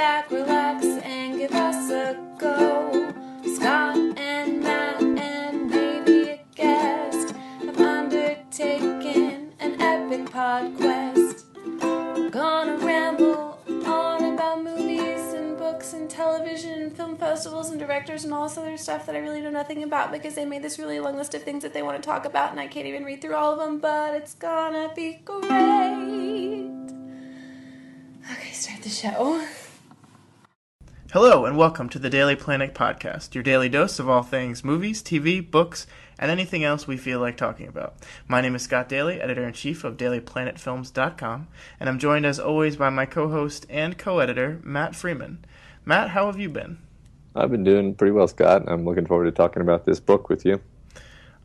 back, relax, and give us a go. Scott and Matt and maybe a guest have undertaken an epic pod quest. We're gonna ramble on about movies and books and television and film festivals and directors and all this other stuff that I really know nothing about because they made this really long list of things that they want to talk about and I can't even read through all of them, but it's gonna be great. Okay, start the show. Hello and welcome to the Daily Planet podcast, your daily dose of all things movies, TV, books, and anything else we feel like talking about. My name is Scott Daly, editor-in-chief of dailyplanetfilms.com, and I'm joined as always by my co-host and co-editor, Matt Freeman. Matt, how have you been? I've been doing pretty well, Scott. I'm looking forward to talking about this book with you.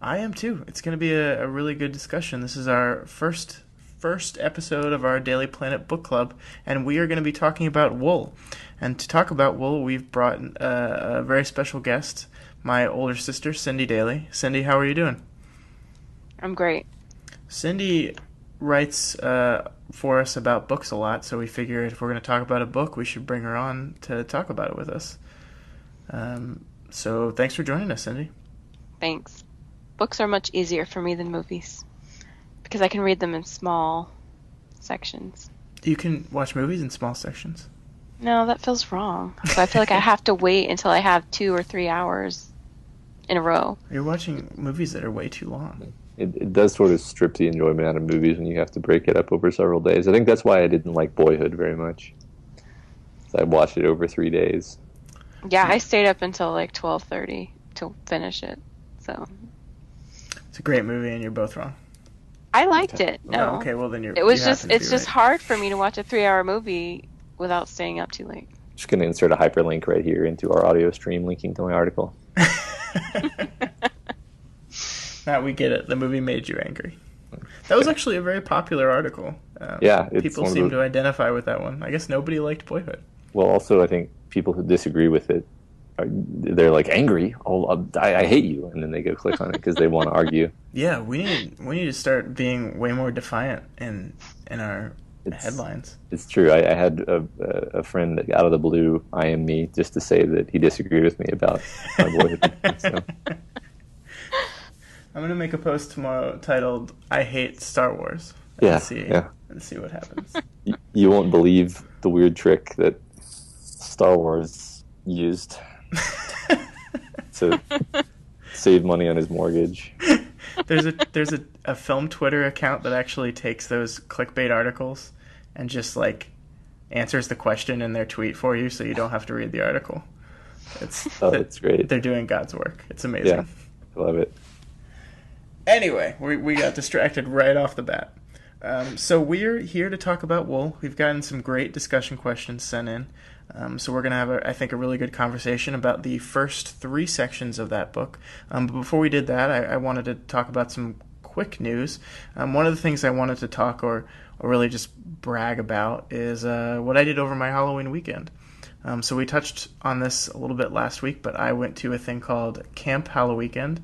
I am too. It's going to be a really good discussion. This is our first episode of our Daily Planet book club, and we are going to be talking about Wool. And to talk about Wool, we've brought a very special guest, my older sister, Cyndee Daly. Cyndee, how are you doing? I'm great. Cyndee writes for us about books a lot, so we figured if we're going to talk about a book, we should bring her on to talk about it with us. So thanks for joining us, Cyndee. Thanks. Books are much easier for me than movies because I can read them in small sections. You can watch movies in small sections? No, that feels wrong. So I feel like I have to wait until I have 2 or 3 hours in a row. You're watching movies that are way too long. It does sort of strip the enjoyment out of movies when you have to break it up over several days. I think that's why I didn't like Boyhood very much. So I watched it over 3 days. Yeah, I stayed up until like 12:30 to finish it. So it's a great movie, and you're both wrong. I liked it. No, oh, okay. Well, then it's just hard for me to watch a 3-hour movie without staying up too late. Just going to insert a hyperlink right here into our audio stream, linking to my article. Matt, we get it. The movie made you angry. That was actually a very popular article. Yeah, people seem to identify with that one. I guess nobody liked Boyhood. Well, also, I think people who disagree with it, they're like angry. Oh, I hate you, and then they go click on it because they want to argue. Yeah, we need to start being way more defiant in our headlines. It's true. I had a friend that out of the blue IM me just to say that he disagreed with me about my Boyhood. So. I'm going to make a post tomorrow titled, I hate Star Wars. And see what happens. You won't believe the weird trick that Star Wars used to save money on his mortgage. There's a film Twitter account that actually takes those clickbait articles and just like answers the question in their tweet for you so you don't have to read the article. That's great. They're doing God's work. It's amazing. Yeah, I love it. Anyway, we got distracted right off the bat. So we're here to talk about Wool. We've gotten some great discussion questions sent in. So we're going to have, I think, a really good conversation about the first 3 sections of that book. But before we did that, I wanted to talk about some quick news. One of the things I wanted to talk or really just brag about is what I did over my Halloween weekend. So we touched on this a little bit last week, but I went to a thing called Camp Halloweekend,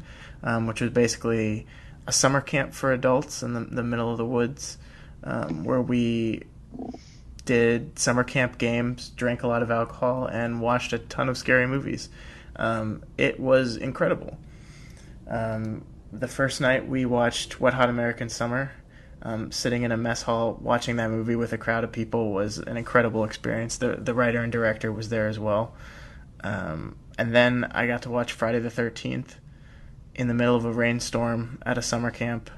which was basically a summer camp for adults in the middle of the woods, where we did summer camp games, drank a lot of alcohol, and watched a ton of scary movies. It was incredible. The first night we watched Wet Hot American Summer. Sitting in a mess hall watching that movie with a crowd of people was an incredible experience. The writer and director was there as well. And then I got to watch Friday the 13th in the middle of a rainstorm at a summer camp.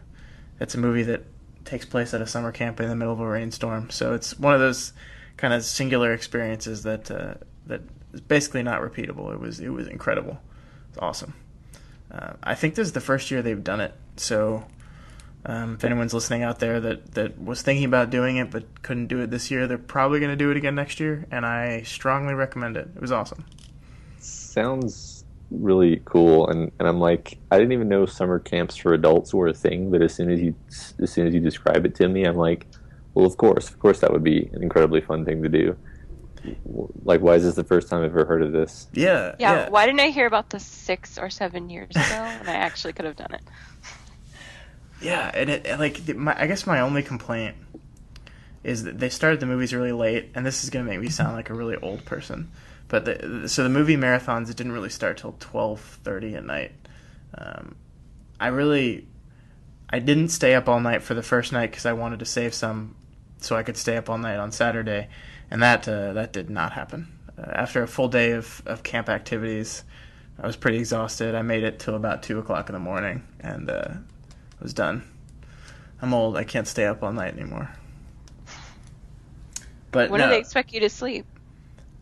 It's a movie that takes place at a summer camp in the middle of a rainstorm. So it's one of those kind of singular experiences that is basically not repeatable. It was incredible. It's awesome. I think this is the first year they've done it. So if anyone's listening out there that was thinking about doing it but couldn't do it this year, they're probably going to do it again next year, and I strongly recommend it. It was awesome. Sounds really cool, and I'm like, I didn't even know summer camps for adults were a thing, but as soon as you describe it to me, I'm like, well, of course that would be an incredibly fun thing to do. Like, why is this the first time I've ever heard of this? Yeah. Why didn't I hear about this 6 or 7 years ago when I actually could have done it? Yeah, and I guess my only complaint is that they started the movies really late, and this is going to make me sound like a really old person. But so the movie marathons, it didn't really start till 12:30 at night. I didn't stay up all night for the first night because I wanted to save some so I could stay up all night on Saturday, and that did not happen. After a full day of camp activities, I was pretty exhausted. I made it till about 2 o'clock in the morning, and was done. I'm old. I can't stay up all night anymore. But When do they expect you to sleep?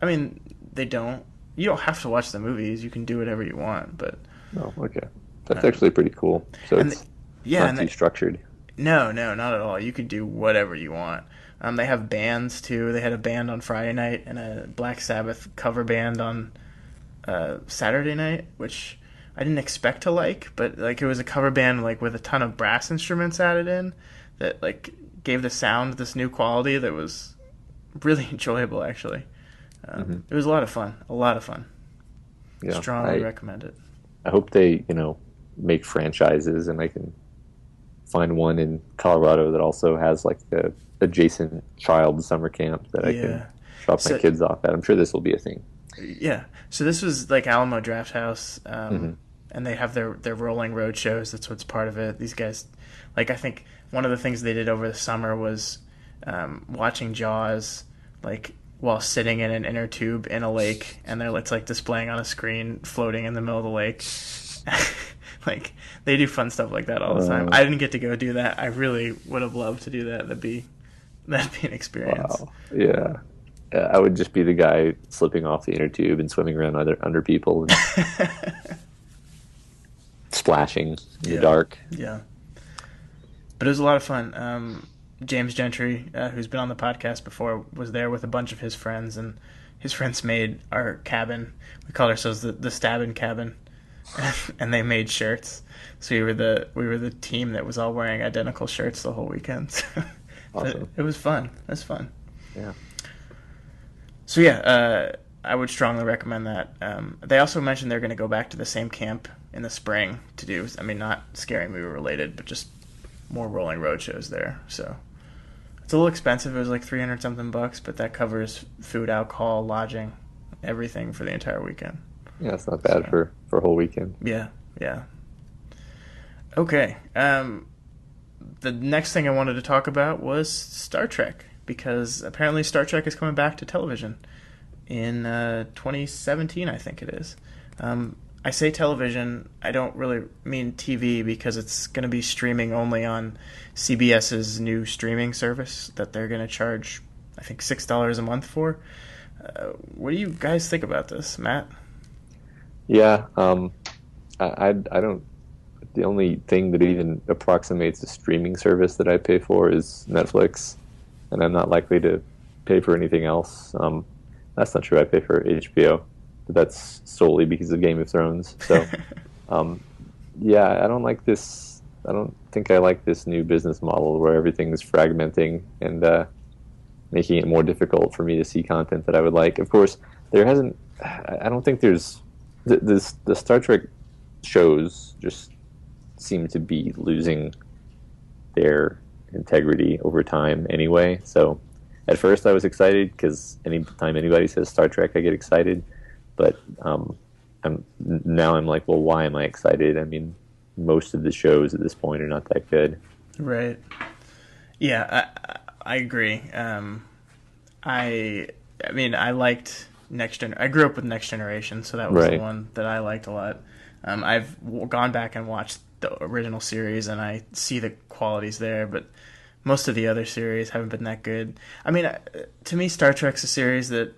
I mean, they don't. You don't have to watch the movies. You can do whatever you want. But Oh, okay. That's actually pretty cool. So it's not too structured. No, not at all. You can do whatever you want. They have bands too. They had a band on Friday night and a Black Sabbath cover band on Saturday night, which I didn't expect to like, but like it was a cover band like with a ton of brass instruments added in that like gave the sound this new quality that was really enjoyable actually. It was a lot of fun. Yeah, Strongly recommend it. I hope they, make franchises, and I can find one in Colorado that also has like the adjacent child summer camp that I can drop my kids off at. I'm sure this will be a thing. Yeah. So this was like Alamo Draft House, and they have their rolling road shows. That's what's part of it. These guys, like I think one of the things they did over the summer was watching Jaws, like while sitting in an inner tube in a lake, and it's like displaying on a screen, floating in the middle of the lake. Like they do fun stuff like that all the time. I didn't get to go do that. I really would have loved to do that. That'd be an experience. Wow. Yeah. I would just be the guy slipping off the inner tube and swimming around under people and splashing in the dark. Yeah. But it was a lot of fun. James Gentry, who's been on the podcast before, was there with a bunch of his friends, and his friends made our cabin. We called ourselves the Stabbin' Cabin, and they made shirts. So we were the team that was all wearing identical shirts the whole weekend. Awesome. It was fun. It was fun. Yeah. So yeah, I would strongly recommend that. They also mentioned they're going to go back to the same camp in the spring to do, not scary movie related, but just more rolling road shows there. So it's a little expensive. It was like $300 something, but that covers food, alcohol, lodging, everything for the entire weekend. Yeah, it's not bad for a whole weekend. Yeah. Okay. The next thing I wanted to talk about was Star Trek, because apparently Star Trek is coming back to television in 2017, I think it is. I say television, I don't really mean TV, because it's going to be streaming only on CBS's new streaming service that they're going to charge, I think, $6 a month for. What do you guys think about this, Matt? Yeah, I don't. The only thing that even approximates a streaming service that I pay for is Netflix, and I'm not likely to pay for anything else. That's not true. I pay for HBO, but that's solely because of Game of Thrones. So, yeah, I don't like this. I don't think I like this new business model where everything is fragmenting and making it more difficult for me to see content that I would like. Of course, there hasn't. I don't think there's the Star Trek shows just seem to be losing their integrity over time anyway. So at first I was excited because anytime anybody says Star Trek, I get excited. But I'm like, well, why am I excited? I mean, most of the shows at this point are not that good. Right. Yeah, I agree. I mean, I liked I grew up with Next Generation, so that was the one that I liked a lot. I've gone back and watched the original series, and I see the qualities there, but most of the other series haven't been that good. I mean, to me, Star Trek's a series that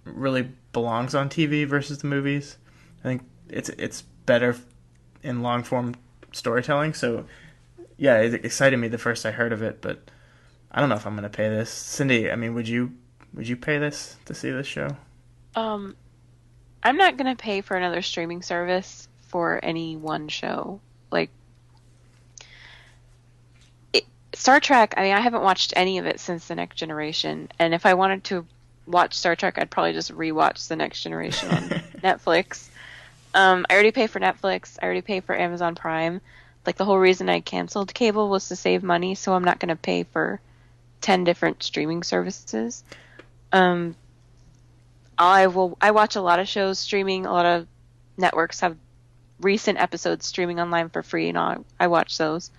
really belongs on TV versus the movies. I think it's better in long form storytelling. So, yeah, it excited me the first I heard of it, but I don't know if I'm going to pay this. Cyndee, I mean, would you pay this to see this show? I'm not going to pay for another streaming service for any one show. Like, Star Trek, I mean, I haven't watched any of it since The Next Generation, and if I wanted to watch Star Trek, I'd probably just rewatch The Next Generation on Netflix. I already pay for Netflix. I already pay for Amazon Prime. Like, the whole reason I canceled cable was to save money, so I'm not going to pay for 10 different streaming services. I watch a lot of shows streaming. A lot of networks have recent episodes streaming online for free, and I watch those.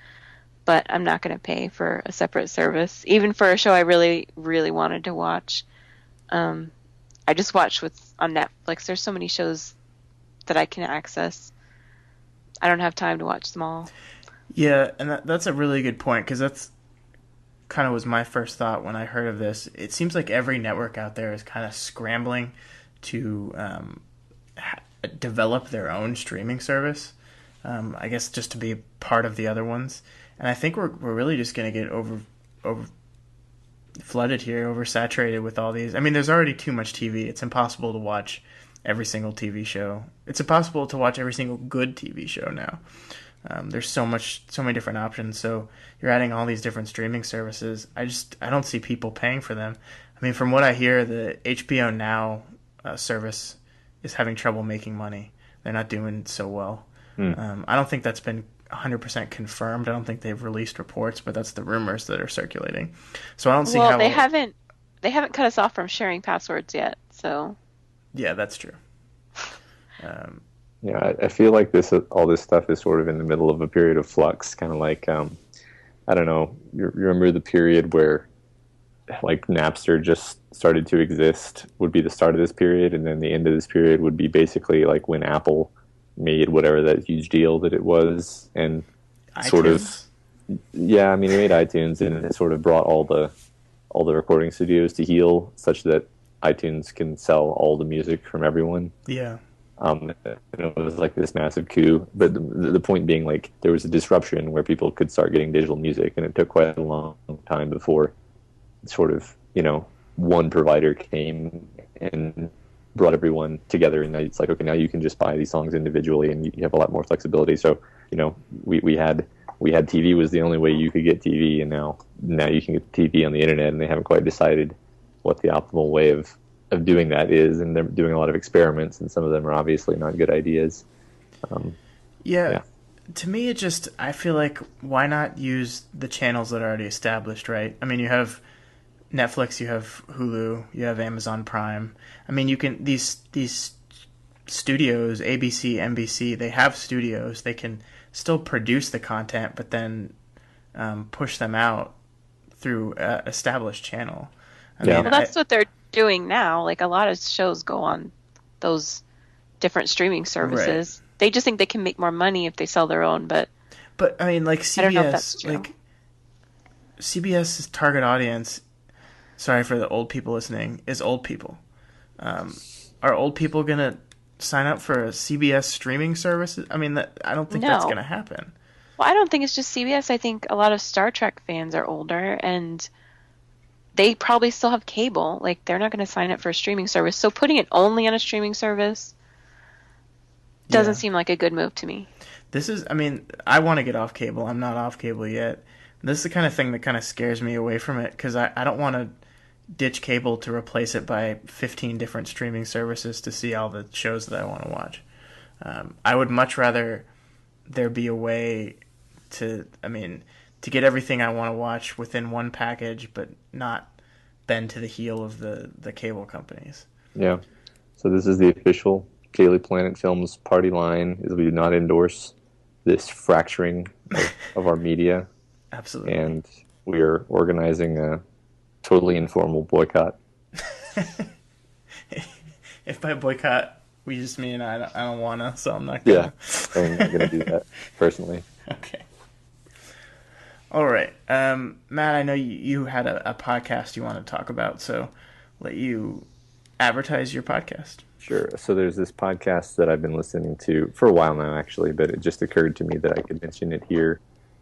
But I'm not going to pay for a separate service, even for a show I really, really wanted to watch. I just watch on Netflix. There's so many shows that I can access. I don't have time to watch them all. Yeah, and that's a really good point, because that's kind of was my first thought when I heard of this. It seems like every network out there is kind of scrambling to develop their own streaming service. I guess just to be part of the other ones. And I think we're really just going to get over flooded here, oversaturated with all these. I mean, there's already too much TV. It's impossible to watch every single TV show. It's impossible to watch every single good TV show now. There's so many different options. So you're adding all these different streaming services. I don't see people paying for them. I mean, from what I hear, the HBO Now service is having trouble making money. They're not doing so well. I don't think that's been 100% confirmed. I don't think they've released reports, but that's the rumors that are circulating. So I don't see how. Well, they haven't cut us off from sharing passwords yet. So. Yeah, that's true. Yeah, I feel like all this stuff is sort of in the middle of a period of flux, kind of like, I don't know, you remember the period where like Napster just started to exist would be the start of this period, and then the end of this period would be basically like when Apple made whatever that huge deal that it was, and iTunes. Sort of, yeah, I mean, it made iTunes, and it sort of brought all the recording studios to heel, such that iTunes can sell all the music from everyone. Yeah. It was like this massive coup, but the point being, like, there was a disruption where people could start getting digital music, and it took quite a long time before sort of, one provider came and brought everyone together, and it's like, okay, now you can just buy these songs individually, and you have a lot more flexibility. So, we had TV was the only way you could get TV, and now you can get TV on the internet, and they haven't quite decided what the optimal way of doing that is, and they're doing a lot of experiments, and some of them are obviously not good ideas. Yeah. To me, I feel like, why not use the channels that are already established, right? I mean, you have Netflix, you have Hulu, you have Amazon Prime. I mean, you can, these studios, ABC, NBC, they have studios. They can still produce the content, but then push them out through an established channel. Well, that's what they're doing now. Like, a lot of shows go on those different streaming services. Right. They just think they can make more money if they sell their own, but I mean, like, CBS, I don't know if that's true. Like, CBS's target audience, sorry for the old people listening, is old people. Are old people going to sign up for a CBS streaming service? I mean, I don't think that's going to happen. Well, I don't think it's just CBS. I think a lot of Star Trek fans are older, and they probably still have cable. Like, they're not going to sign up for a streaming service. So putting it only on a streaming service doesn't seem like a good move to me. I want to get off cable. I'm not off cable yet. This is the kind of thing that kind of scares me away from it, because I don't want to ditch cable to replace it by 15 different streaming services to see all the shows that I want to watch. I would much rather there be a way to get everything I want to watch within one package, but not bend to the heel of the cable companies. Yeah. So this is the official Daily Planet Films party line, is we do not endorse this fracturing of our media. Absolutely. And we are organizing a totally informal boycott. If by boycott we just mean I don't want to, so I'm not going to. Yeah, I'm going to do that personally. Okay. All right. Matt, I know you had a podcast you want to talk about, so let you advertise your podcast. Sure. So there's this podcast that I've been listening to for a while now, actually, but it just occurred to me that I could mention it here,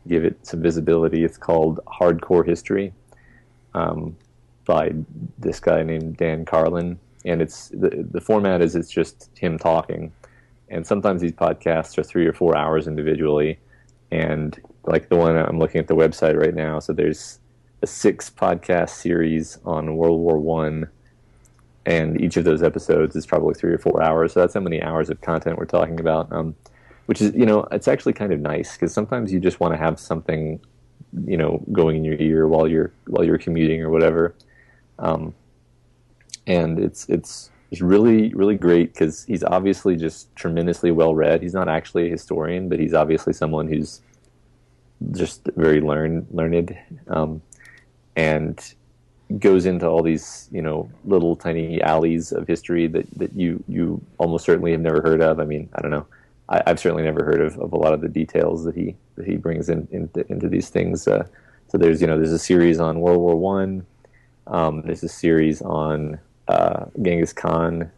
give it some visibility. It's called Hardcore History, by this guy named Dan Carlin, and it's the format is it's just him talking, and sometimes these podcasts are 3 or 4 hours individually, and like the one I'm looking at the website right now, so there's a 6 podcast series on World War One, and each of those episodes is probably 3 or 4 hours, so that's how many hours of content we're talking about, which is, it's actually kind of nice, because sometimes you just want to have something going in your ear while you're commuting or whatever. And it's really, really great because he's obviously just tremendously well read. He's not actually a historian, but he's obviously someone who's just very learned, and goes into all these little tiny alleys of history that you almost certainly have never heard of. I mean, I don't know. I've certainly never heard of a lot of the details that he brings into these things. So there's a series on World War One. There's a series on Genghis Khan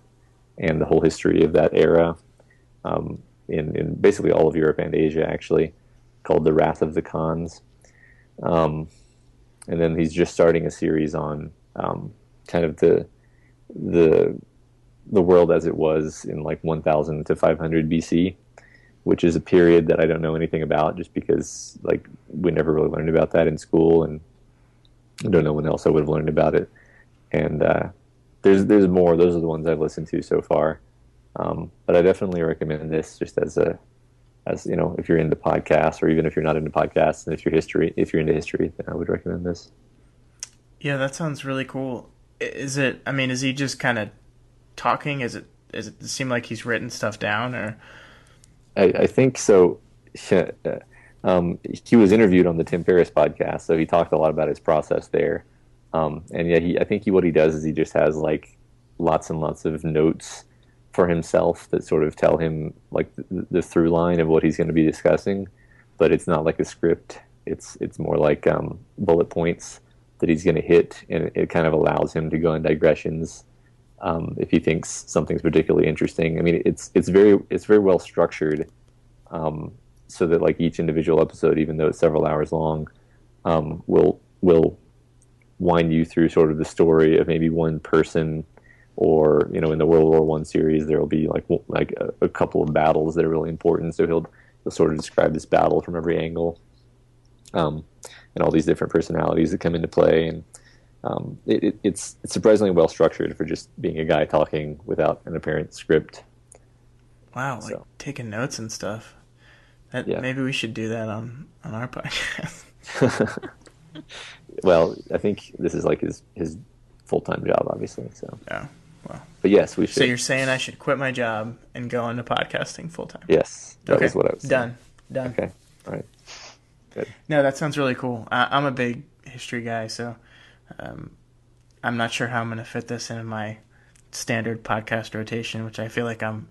and the whole history of that era, in basically all of Europe and Asia, actually, called The Wrath of the Khans. And then he's just starting a series on kind of the world as it was in like 1000 to 500 BC, which is a period that I don't know anything about, just because like we never really learned about that in school, and I don't know when else I would have learned about it. And there's more. Those are the ones I've listened to so far. But I definitely recommend this just as if you're into podcasts, or even if you're not into podcasts, and if you're into history, then I would recommend this. Yeah, that sounds really cool. Is he just kind of talking? Does it seem like he's written stuff down, or? I think so. He was interviewed on the Tim Ferriss podcast, so he talked a lot about his process there. And yeah, I think what he does is he just has like lots and lots of notes for himself that sort of tell him like the through line of what he's going to be discussing, but it's not like a script. It's more like bullet points that he's going to hit, and it kind of allows him to go on digressions if he thinks something's particularly interesting. I mean, it's very well structured, so that like each individual episode, even though it's several hours long, will wind you through sort of the story of maybe one person, or in the World War One series, there will be like a couple of battles that are really important. So he'll sort of describe this battle from every angle, and all these different personalities that come into play. And it's surprisingly well structured for just being a guy talking without an apparent script. Wow, like taking notes and stuff. Maybe we should do that on our podcast. Well, I think this is like his full-time job, obviously. So yeah, well. But yes, we should. So you're saying I should quit my job and go into podcasting full-time? Yes, that was what I was saying. Done. Okay, all right, good. No, that sounds really cool. I'm a big history guy, so I'm not sure how I'm going to fit this into my standard podcast rotation, which I feel like I'm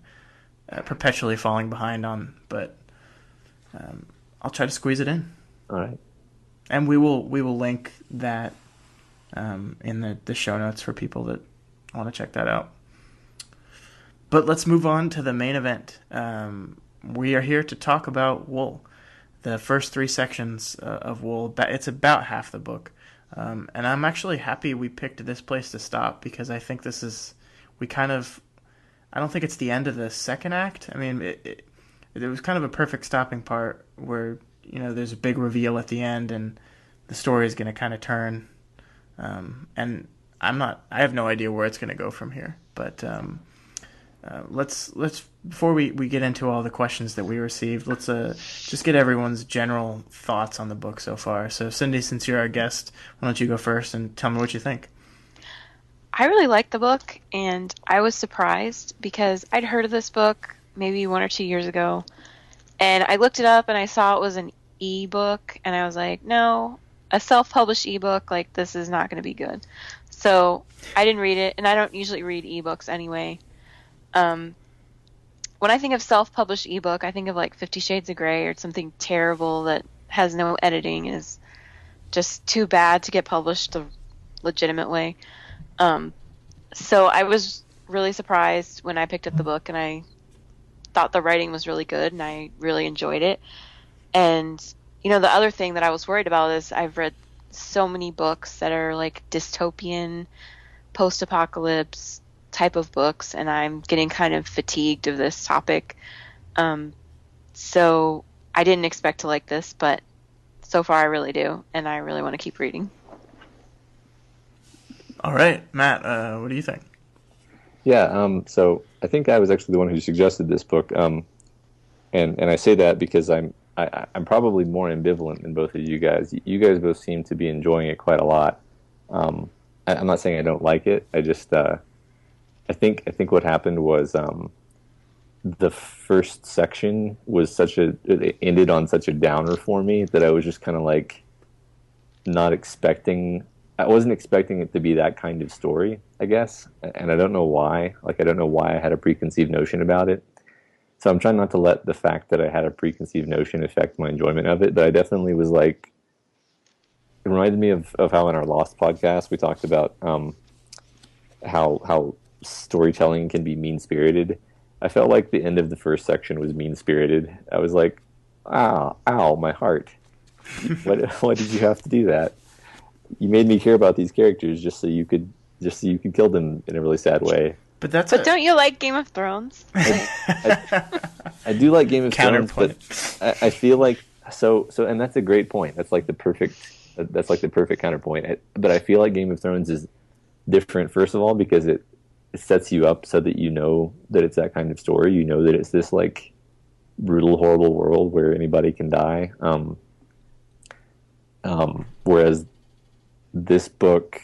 perpetually falling behind on, but I'll try to squeeze it in. All right. And we will link that in the show notes for people that want to check that out. But let's move on to the main event. We are here to talk about Wool, the first 3 sections of Wool. It's about half the book. And I'm actually happy we picked this place to stop, because I think this is, I don't think it's the end of the second act. I mean, it was kind of a perfect stopping part where, there's a big reveal at the end and the story is going to kind of turn. And I have no idea where it's going to go from here, but let's before we get into all the questions that we received, let's just get everyone's general thoughts on the book so far. So Cyndee, since you're our guest, why don't you go first and tell me what you think? I really liked the book, and I was surprised because I'd heard of this book maybe 1 or 2 years ago, and I looked it up and I saw it was an ebook, and I was like, no, a self-published ebook, like, this is not going to be good. So I didn't read it, and I don't usually read ebooks anyway. When I think of self-published ebook, I think of like 50 Shades of Grey or something terrible that has no editing, is just too bad to get published the legitimate way. So I was really surprised when I picked up the book, and I thought the writing was really good, and I really enjoyed it. And the other thing that I was worried about is I've read so many books that are like dystopian, post-apocalypse type of books, and I'm getting kind of fatigued of this topic. So I didn't expect to like this, but so far I really do, and I really want to keep reading. All right, Matt, what do you think? Yeah, so I think I was actually the one who suggested this book, and I say that because I'm I'm probably more ambivalent than both of you guys. You guys both seem to be enjoying it quite a lot. I'm not saying I don't like it. I just I think what happened was the first section was it ended on such a downer for me that I was just kind of like not expecting. I wasn't expecting it to be that kind of story, I guess, and I don't know why. Like, I don't know why I had a preconceived notion about it. So I'm trying not to let the fact that I had a preconceived notion affect my enjoyment of it. But I definitely was like, it reminded me of how in our Lost podcast we talked about how storytelling can be mean spirited. I felt like the end of the first section was mean spirited. I was like, ow, my heart. Why did you have to do that? You made me care about these characters just so you could kill them in a really sad way. But don't you like Game of Thrones? I do like Game of Thrones, but I feel like so, and that's a great point. That's like the perfect counterpoint. But I feel like Game of Thrones is different, first of all, because it sets you up so that you know that it's that kind of story. You know that it's this like brutal, horrible world where anybody can die. Whereas this book,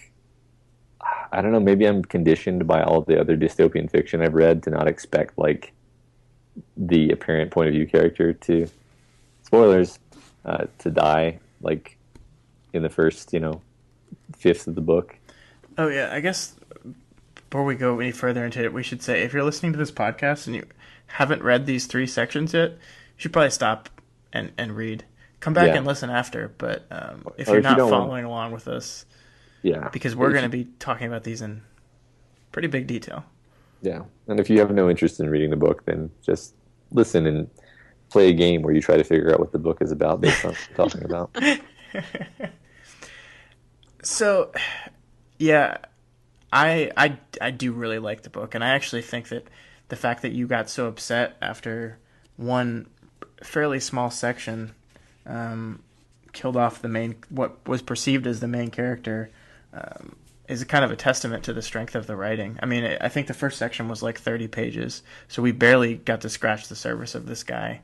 I don't know, maybe I'm conditioned by all of the other dystopian fiction I've read to not expect like the apparent point of view character to, spoilers, to die like in the first, fifth of the book. Oh yeah, I guess before we go any further into it, we should say if you're listening to this podcast and you haven't read these 3 sections yet, you should probably stop and read. Come back and listen after, but if you're not following along with us, because we're going to be talking about these in pretty big detail. Yeah, and if you have no interest in reading the book, then just listen and play a game where you try to figure out what the book is about based on what we're talking about. So, yeah, I do really like the book, and I actually think that the fact that you got so upset after one fairly small section killed off what was perceived as the main character is kind of a testament to the strength of the writing. I mean, I think the first section was like 30 pages, so we barely got to scratch the surface of this guy.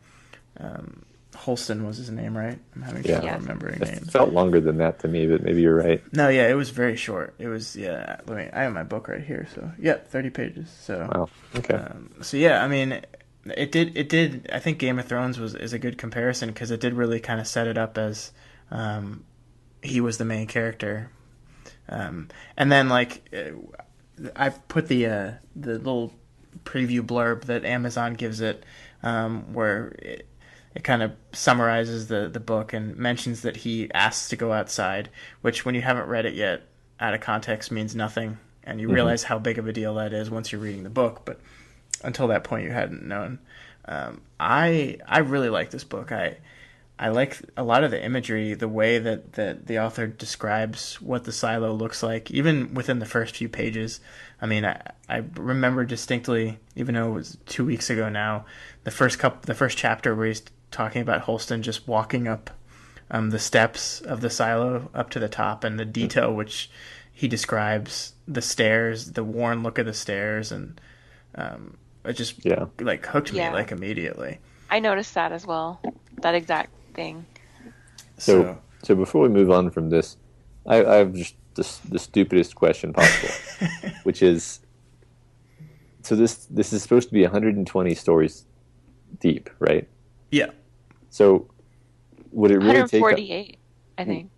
Holston was his name, right? I'm having trouble remembering names. It felt longer than that to me, but maybe you're right. No, yeah, it was very short. It was, I have my book right here, so, 30 pages. So, wow, okay. So, yeah, I mean, it did, I think Game of Thrones is a good comparison, because it did really kind of set it up as he was the main character. And then, like, I put the little preview blurb that Amazon gives it, where it kind of summarizes the book and mentions that he asks to go outside, which when you haven't read it yet, out of context means nothing, and you realize how big of a deal that is once you're reading the book, but until that point you hadn't known. I really like this book. I like a lot of the imagery, the way that the author describes what the silo looks like, even within the first few pages. I mean, I remember distinctly, even though it was 2 weeks ago now, the first chapter where he's talking about Holston just walking up the steps of the silo up to the top, and the detail which he describes the stairs, the worn look of the stairs, and it just like hooked me like immediately. I noticed that as well, that exact thing. So before we move on from this, I have just the stupidest question possible, which is, so this is supposed to be 120 stories deep, right? Yeah. So would it really 148, take? 148, I think.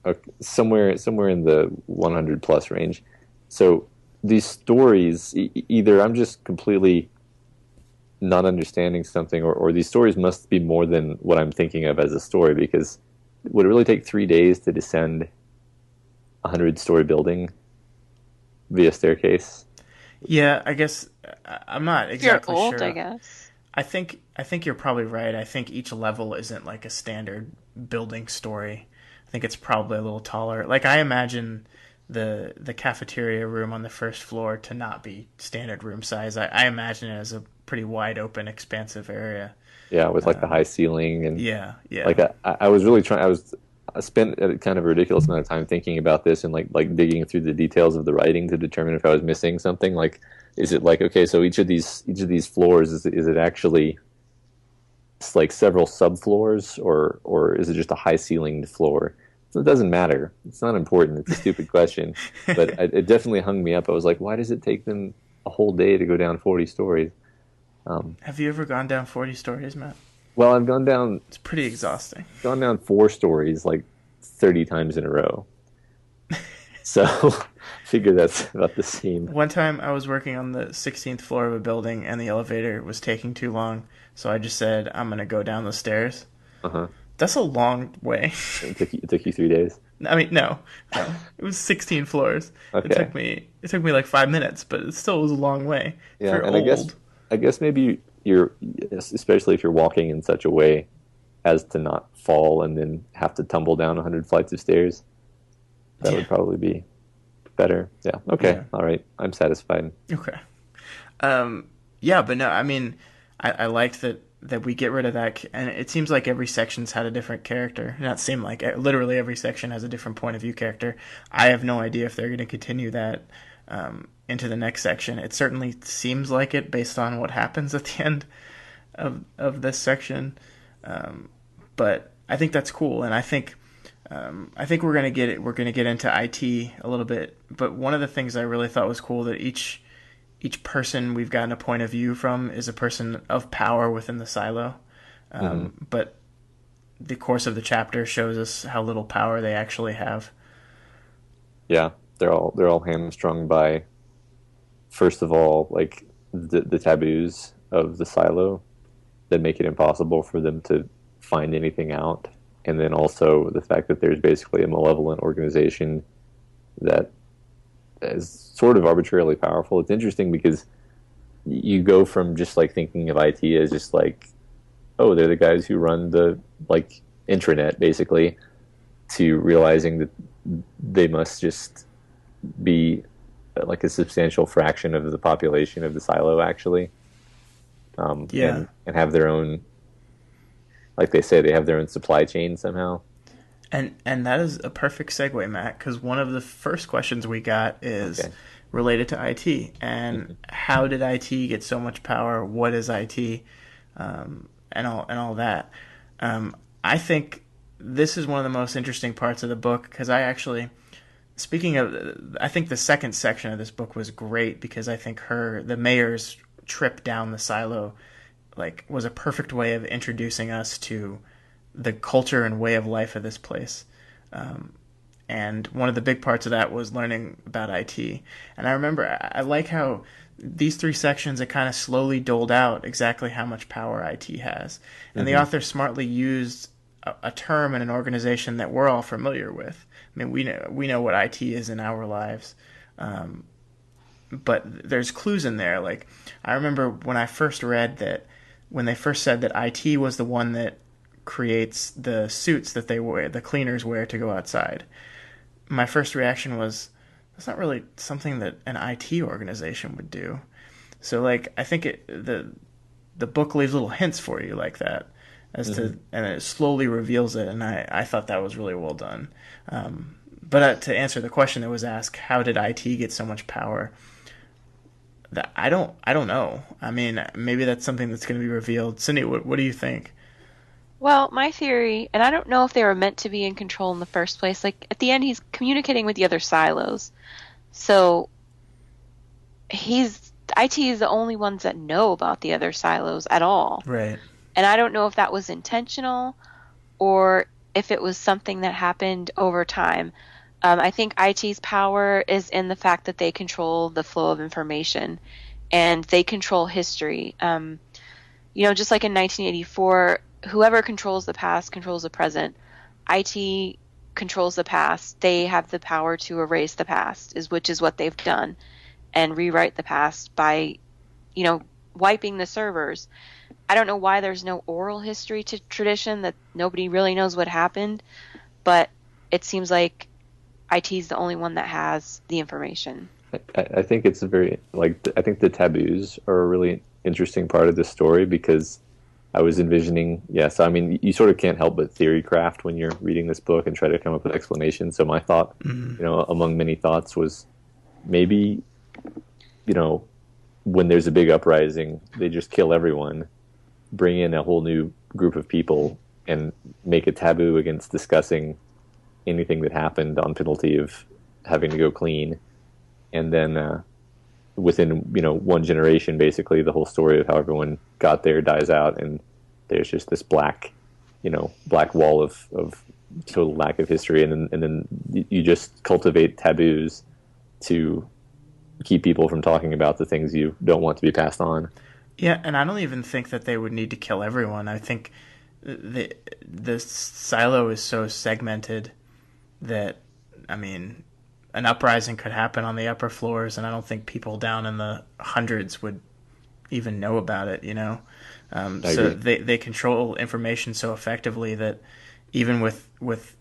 Okay, somewhere in the 100 plus range. So these stories, either I'm just completely not understanding something, or these stories must be more than what I'm thinking of as a story, because would it really take 3 days to descend a 100-story building via staircase? Yeah, I guess I'm not exactly You're old, sure. I guess. I think you're probably right. I think each level isn't like a standard building story. I think it's probably a little taller. Like, I imagine the cafeteria room on the first floor to not be standard room size. I imagine it as a pretty wide open, expansive area. Yeah, with like the high ceiling and yeah. Like I was really trying. I spent a kind of a ridiculous amount of time thinking about this and like digging through the details of the writing to determine if I was missing something. Like, is it like, okay, so each of these floors is it actually like several subfloors, or is it just a high ceilinged floor? So it doesn't matter. It's not important. It's a stupid question, but it definitely hung me up. I was like, why does it take them a whole day to go down 40 stories? Have you ever gone down 40 stories, Matt? Well, I've gone down It's pretty exhausting. 4 stories like 30 times in a row. So figure that's about the same. One time I was working on the 16th floor of a building and the elevator was taking too long, so I just said, I'm going to go down the stairs. Uh-huh. That's a long way. It took you 3 days? I mean, no. It was 16 floors. Okay. It took me like 5 minutes, but it still was a long way. Yeah, If you're and old. I guess maybe you're, especially if you're walking in such a way as to not fall and then have to tumble down 100 flights of stairs. That would probably be better. Yeah. Okay. Yeah. All right. I'm satisfied. Okay. Yeah, but no, I mean, I liked that we get rid of that, and it seems like every section's had a different character. Not seem like, literally every section has a different point of view character. I have no idea if they're going to continue that into the next section. It certainly seems like it based on what happens at the end of this section. But I think that's cool, and I think we're gonna get it. We're gonna get into IT a little bit. But one of the things I really thought was cool that each person we've gotten a point of view from is a person of power within the silo. But the course of the chapter shows us how little power they actually have. Yeah, they're all hamstrung by, first of all, like the taboos of the silo that make it impossible for them to find anything out, and then also the fact that there's basically a malevolent organization that is sort of arbitrarily powerful. It's interesting because you go from just like thinking of IT as just like, oh, they're the guys who run the like intranet basically, to realizing that they must just be like a substantial fraction of the population of the silo actually. And have their own, like they say, they have their own supply chain somehow. And that is a perfect segue, Matt, because one of the first questions we got is related to IT and how did IT get so much power? What is IT? And all that. I think this is one of the most interesting parts of the book because I think the second section of this book was great because I think the mayor's trip down the silo was a perfect way of introducing us to the culture and way of life of this place. And one of the big parts of that was learning about IT. And I remember I like how these three sections, it kind of slowly doled out exactly how much power IT has. And the author smartly used a term and an organization that we're all familiar with. I mean, we know what IT is in our lives. But there's clues in there. Like, I remember when I first read that, when they first said that IT was the one that creates the suits that the cleaners wear to go outside, my first reaction was, that's not really something that an IT organization would do. So, like, I think the book leaves little hints for you like that, as to, and it slowly reveals it, and I thought that was really well done. But to answer the question that was asked, how did IT get so much power? I don't know. I mean, maybe that's something that's going to be revealed. Cyndee, what do you think? Well, my theory, and I don't know if they were meant to be in control in the first place. Like, at the end, he's communicating with the other silos. So, IT is the only ones that know about the other silos at all. Right. And I don't know if that was intentional or if it was something that happened over time. I think IT's power is in the fact that they control the flow of information and they control history. Just like in 1984, whoever controls the past controls the present. IT controls the past. They have the power to erase the past, which is what they've done, and rewrite the past by, wiping the servers. I don't know why there's no oral history to tradition, that nobody really knows what happened, but it seems like IT's the only one that has the information. I think it's I think the taboos are a really interesting part of this story because I was envisioning, so I mean, you sort of can't help but theory craft when you're reading this book and try to come up with explanations. So my thought, among many thoughts, was maybe, when there's a big uprising, they just kill everyone, bring in a whole new group of people and make a taboo against discussing anything that happened on penalty of having to go clean. And then within, one generation, basically the whole story of how everyone got there dies out, and there's just this black wall of total lack of history. And then you just cultivate taboos to keep people from talking about the things you don't want to be passed on. Yeah, and I don't even think that they would need to kill everyone. I think the silo is so segmented that, an uprising could happen on the upper floors, and I don't think people down in the hundreds would even know about it, So they control information so effectively that even with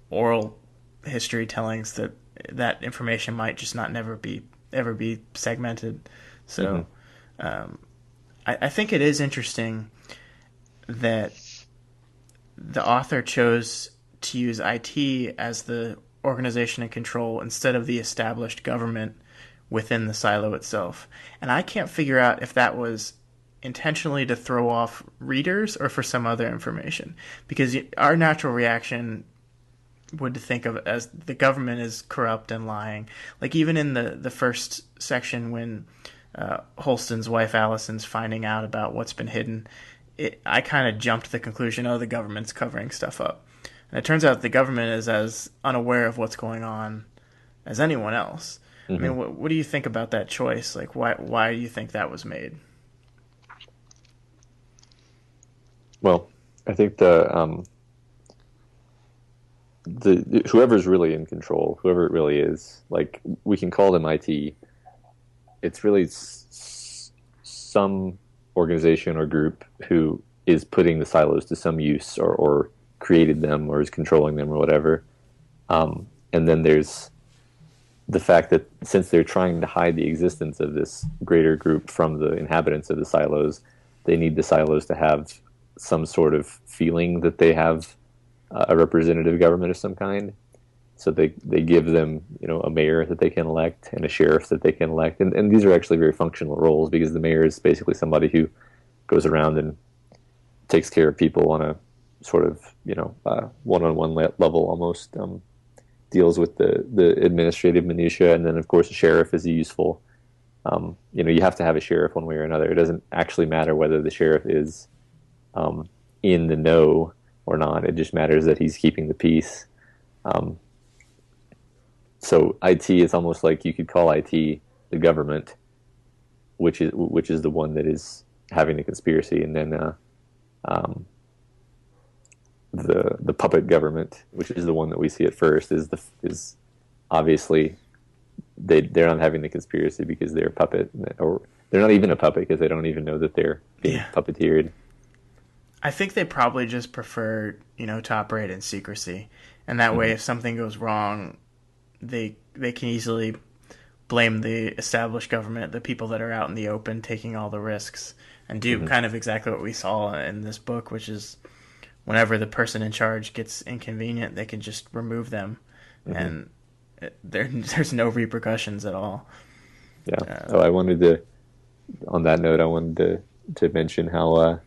oral history tellings, that information might just not ever be segmented. So I think it is interesting that the author chose to use IT as the organization and control instead of the established government within the silo itself. And I can't figure out if that was intentionally to throw off readers or for some other information, because our natural reaction would think of it as the government is corrupt and lying. Like even in the first section when Holston's wife Allison's finding out about what's been hidden, I kind of jumped to the conclusion, the government's covering stuff up. And it turns out the government is as unaware of what's going on as anyone else. Mm-hmm. What do you think about that choice? Like, why do you think that was made? Well, I think the whoever's really in control, whoever it really is, like we can call them IT. It's really some organization or group who is putting the silos to some use, or created them, or is controlling them, or whatever. And then there's the fact that since they're trying to hide the existence of this greater group from the inhabitants of the silos, they need the silos to have some sort of feeling that they have a representative government of some kind. So they give them, a mayor that they can elect and a sheriff that they can elect. And these are actually very functional roles, because the mayor is basically somebody who goes around and takes care of people on a sort of, one-on-one level almost, deals with the administrative minutia. And then, of course, a sheriff is useful. You have to have a sheriff one way or another. It doesn't actually matter whether the sheriff is in the know or not. It just matters that he's keeping the peace. So IT is almost like you could call IT the government, which is the one that is having the conspiracy, and then the puppet government, which is the one that we see at first, is obviously they're not having the conspiracy because they're a puppet, or they're not even a puppet because they don't even know that they're being puppeteered. I think they probably just prefer, to operate in secrecy, and that way, if something goes wrong, they can easily blame the established government, the people that are out in the open taking all the risks, and do kind of exactly what we saw in this book, which is whenever the person in charge gets inconvenient, they can just remove them, and there's no repercussions at all. Yeah. I wanted to, on that note, to mention how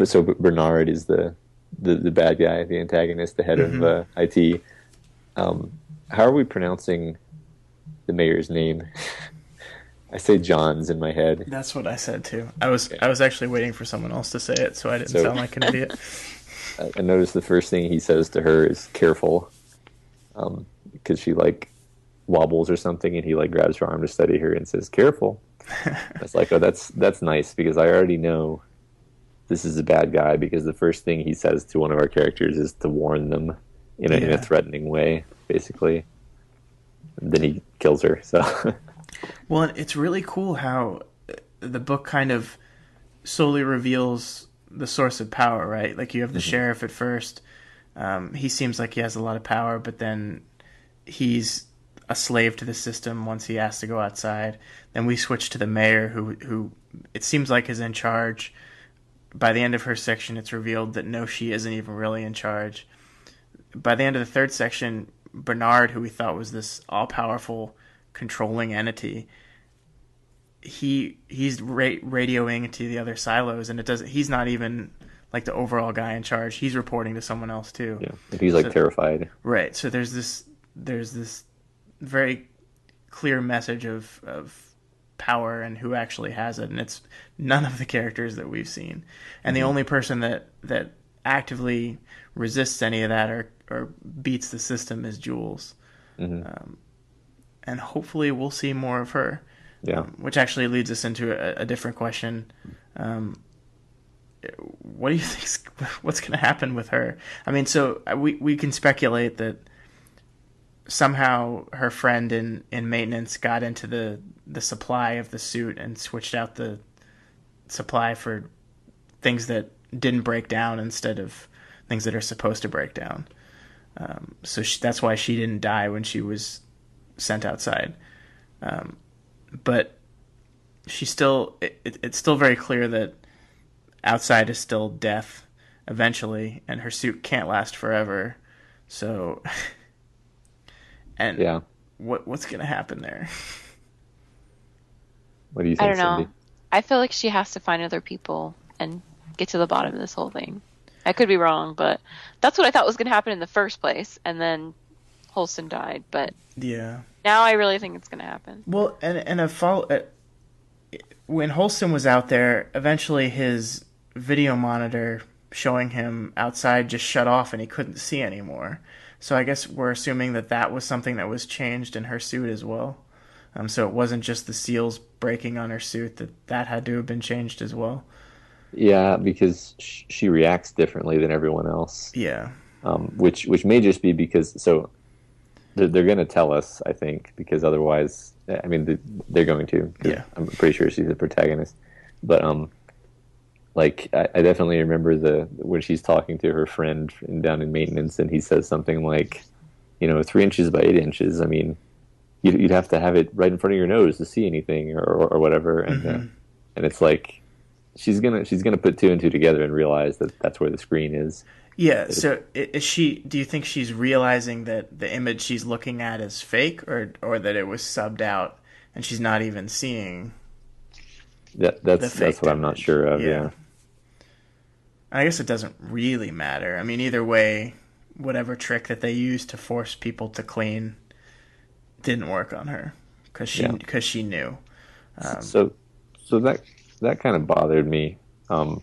so Bernard is the bad guy, the antagonist, the head of IT. How are we pronouncing the mayor's name? I say John's in my head. That's what I said too. I was actually waiting for someone else to say it, so I didn't sound like an idiot. I noticed the first thing he says to her is "careful," because she wobbles or something, and he grabs her arm to steady her and says "careful." It's like, oh, that's nice, because I already know this is a bad guy, because the first thing he says to one of our characters is to warn them in a threatening way, basically. And then he kills her. So, well, it's really cool how the book kind of slowly reveals the source of power, right? Like you have the sheriff at first. He seems like he has a lot of power, but then he's a slave to the system once he has to go outside. Then we switch to the mayor, who it seems like is in charge. By the end of her section, it's revealed that no, she isn't even really in charge. By the end of the third section, Bernard, who we thought was this all-powerful, controlling entity, he's radioing to the other silos, and he's not even like the overall guy in charge, he's reporting to someone else too. Yeah, and he's like So- terrified. Right. So there's this very clear message of power and who actually has it, and it's none of the characters that we've seen. And the only person that actively resists any of that or beats the system is Jules. And hopefully we'll see more of her. Yeah. Which actually leads us into a different question. What do you think? What's going to happen with her? I mean, so we can speculate that somehow her friend in maintenance got into the supply of the suit and switched out the supply for things that didn't break down instead of things that are supposed to break down. So that's why she didn't die when she was sent outside. But she's still, it's still very clear that outside is still death eventually, and her suit can't last forever. So, and Yeah. what's going to happen there? What do you I think, don't know. Cyndee? I feel like she has to find other people and get to the bottom of this whole thing. I could be wrong, but that's what I thought was going to happen in the first place, and then Holston died. But Yeah. now I really think it's going to happen. Well, and when Holston was out there, eventually his video monitor showing him outside just shut off and he couldn't see anymore. So I guess we're assuming that was something that was changed in her suit as well. So it wasn't just the seals breaking on her suit, that had to have been changed as well. Yeah, because she reacts differently than everyone else. Yeah. Which may just be because they're going to tell us, I think, because otherwise, I mean, they're going to. 'Cause Yeah. I'm pretty sure she's the protagonist, but like I definitely remember when she's talking to her friend down in maintenance, and he says something like, 3 inches by 8 inches. I mean, you'd have to have it right in front of your nose to see anything or whatever, and and it's like she's gonna put 2 and 2 together and realize that that's where the screen is. Yeah, so is she? Do you think she's realizing that the image she's looking at is fake, or that it was subbed out and she's not even seeing? That's what I'm not image? sure of. Yeah. I guess it doesn't really matter. I mean, either way, whatever trick that they used to force people to clean didn't work on her because she knew. So that kind of bothered me while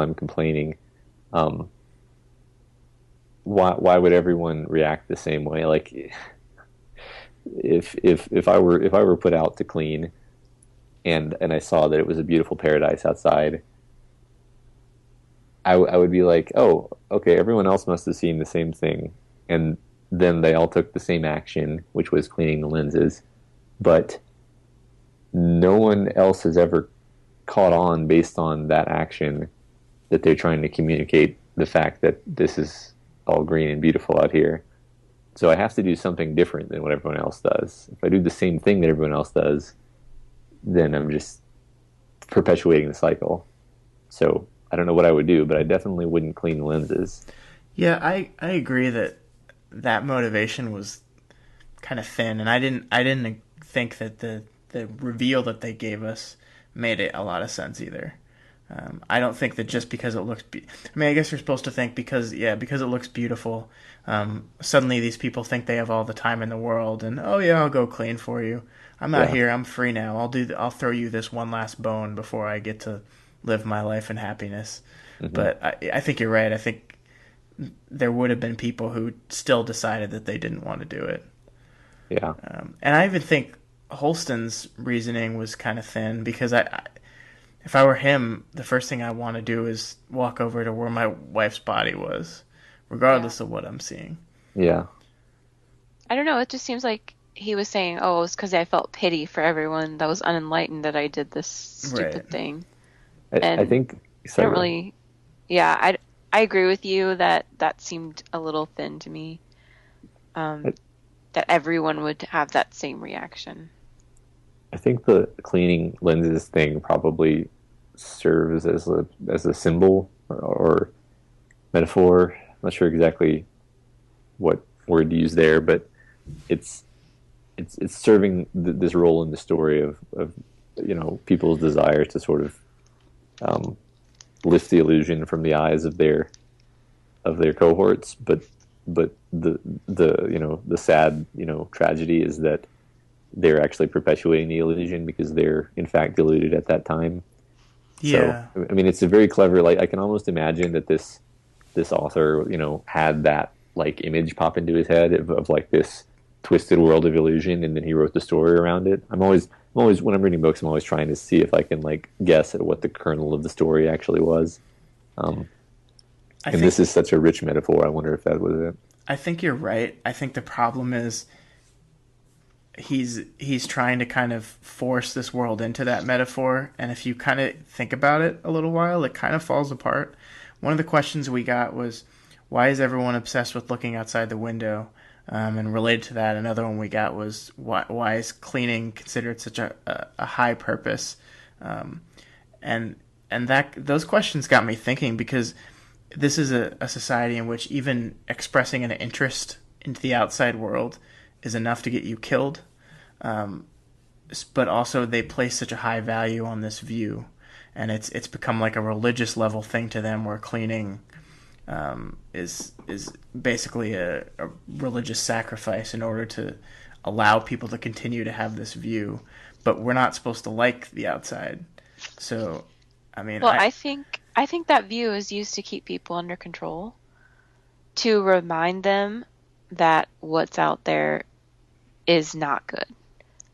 I'm complaining. Why would everyone react the same way? Like, if I were put out to clean, and I saw that it was a beautiful paradise outside, I would be like, oh, okay, everyone else must have seen the same thing, and then they all took the same action, which was cleaning the lenses, but no one else has ever caught on based on that action that they're trying to communicate the fact that this is all green and beautiful out here. So I have to do something different than what everyone else does. If I do the same thing that everyone else does, then I'm just perpetuating the cycle. So I don't know what I would do, but I definitely wouldn't clean the lenses. Yeah, I agree that motivation was kind of thin, and I didn't think that the reveal that they gave us made it a lot of sense either. I don't think that just because it looks... I mean, I guess you're supposed to think because it looks beautiful, suddenly these people think they have all the time in the world, and, oh yeah, I'll go clean for you. I'm not here, I'm free now. I'll throw you this one last bone before I get to live my life in happiness. Mm-hmm. But I think you're right. I think there would have been people who still decided that they didn't want to do it. Yeah. And I even think Holston's reasoning was kind of thin because if I were him, the first thing I want to do is walk over to where my wife's body was, regardless of what I'm seeing. Yeah. I don't know. It just seems like he was saying, oh, it was because I felt pity for everyone that was unenlightened that I did this stupid thing. I think... Sorry, I don't really... Yeah, I agree with you that seemed a little thin to me. That everyone would have that same reaction. I think the cleaning lenses thing probably serves as a symbol or metaphor. I'm not sure exactly what word to use there, but it's serving this role in the story of people's desire to sort of lift the illusion from the eyes of their cohorts, but the the sad tragedy is that they're actually perpetuating the illusion because they're in fact deluded at that time. Yeah. So I mean, it's a very clever. Like, I can almost imagine that this author had that like image pop into his head of like this twisted world of illusion, and then he wrote the story around it. I'm always when I'm reading books, I'm always trying to see if I can like guess at what the kernel of the story actually was. This is such a rich metaphor. I wonder if that was it. I think you're right. I think the problem is he's trying to kind of force this world into that metaphor, and if you kind of think about it a little while, it kind of falls apart. One of the questions we got was, why is everyone obsessed with looking outside the window? And related to that, another one we got was, why is cleaning considered such a high purpose? And that those questions got me thinking, because this is a society in which even expressing an interest into the outside world is enough to get you killed. But also they place such a high value on this view, and it's become like a religious level thing to them, where cleaning is basically a religious sacrifice in order to allow people to continue to have this view. But we're not supposed to like the outside. So, I mean... Well, I think that view is used to keep people under control, to remind them that what's out there is not good.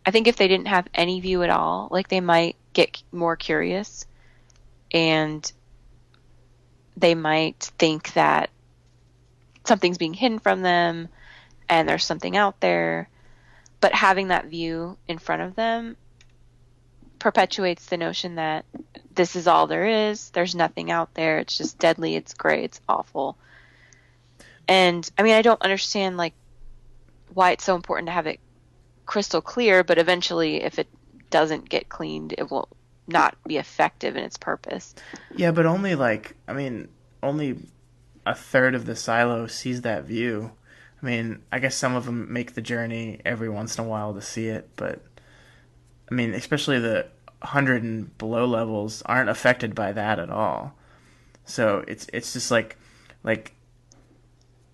I think if they didn't have any view at all, like, they might get more curious, and they might think that something's being hidden from them and there's something out there. But having that view in front of them perpetuates the notion that this is all there is. There's nothing out there. It's just deadly. It's gray. It's awful. And I mean, I don't understand like why it's so important to have it crystal clear, but eventually if it doesn't get cleaned, it will not be effective in its purpose. Yeah, but only a third of the silo sees that view. I mean, I guess some of them make the journey every once in a while to see it, but I mean, especially the 100 and below levels aren't affected by that at all. So it's just like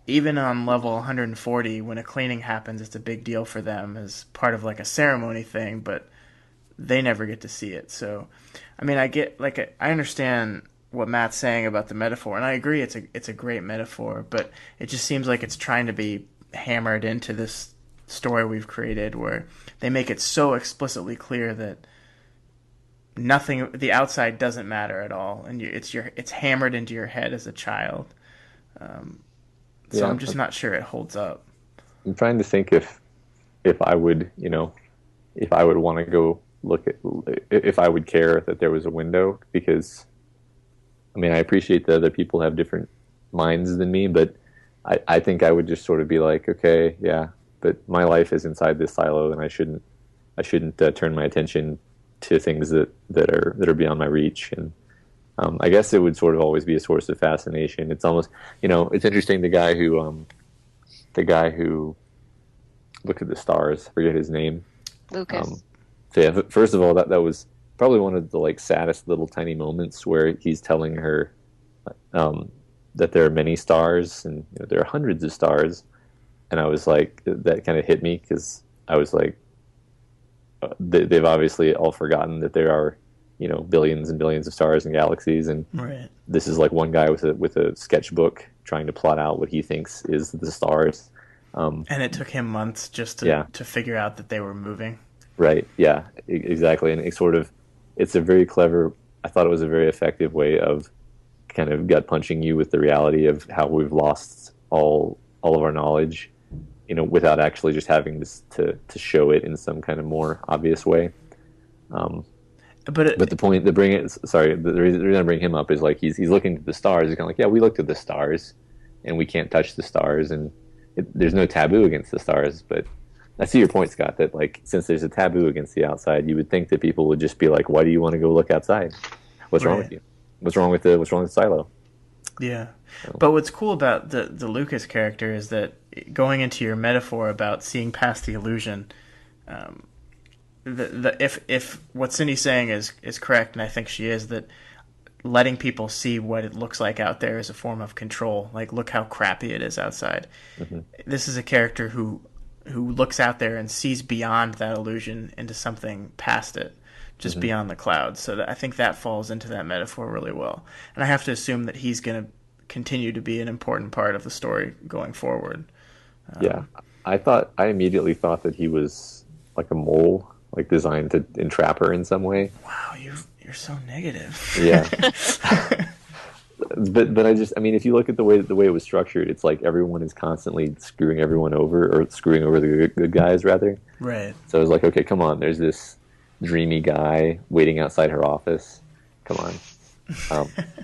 even on level 140, when a cleaning happens, it's a big deal for them as part of like a ceremony thing, but they never get to see it. So, I mean, I understand what Matt's saying about the metaphor, and I agree it's a great metaphor, but it just seems like it's trying to be hammered into this story we've created, where they make it so explicitly clear that nothing, the outside doesn't matter at all, and it's hammered into your head as a child. So I'm just not sure it holds up. I'm trying to think if I would, if I would want to go look at, if I would care that there was a window, because I mean, I appreciate that other people have different minds than me, but I think I would just sort of be like, okay, yeah, but my life is inside this silo, and I shouldn't turn my attention to things that are beyond my reach. And I guess it would sort of always be a source of fascination. It's almost, it's interesting. The guy who looked at the stars, I forget his name. Lucas. So yeah, first of all, that was probably one of the like saddest little tiny moments, where he's telling her that there are many stars, and there are hundreds of stars. And I was like, that kind of hit me, because I was like, they've obviously all forgotten that there are billions and billions of stars and galaxies, and right. This is like one guy with a sketchbook trying to plot out what he thinks is the stars. And it took him months just to figure out that they were moving. Right. Yeah. Exactly. And it's a very clever. I thought it was a very effective way of kind of gut punching you with the reality of how we've lost all of our knowledge, without actually just having to show it in some kind of more obvious way. But the point to bring it, the reason I bring him up is like he's looking at the stars. He's kind of like, yeah, we looked at the stars, and we can't touch the stars, and there's no taboo against the stars. But I see your point, Scott, that like since there's a taboo against the outside, you would think that people would just be like, why do you want to go look outside? What's wrong with you? What's wrong with the silo? Yeah. But what's cool about the Lucas character is that, going into your metaphor about seeing past the illusion, if what Cyndee's saying is correct, and I think she is, that letting people see what it looks like out there is a form of control. Like, look how crappy it is outside. Mm-hmm. This is a character who looks out there and sees beyond that illusion into something past it, just beyond the clouds. So I think that falls into that metaphor really well. And I have to assume that he's going to continue to be an important part of the story going forward. Yeah, I immediately thought that he was like a mole, like designed to entrap her in some way. Wow, you're so negative. Yeah. But I mean, if you look at the way it was structured, it's like everyone is constantly screwing everyone over, or screwing over the good guys rather. Right. So I was like, okay, come on. There's this dreamy guy waiting outside her office. Come on.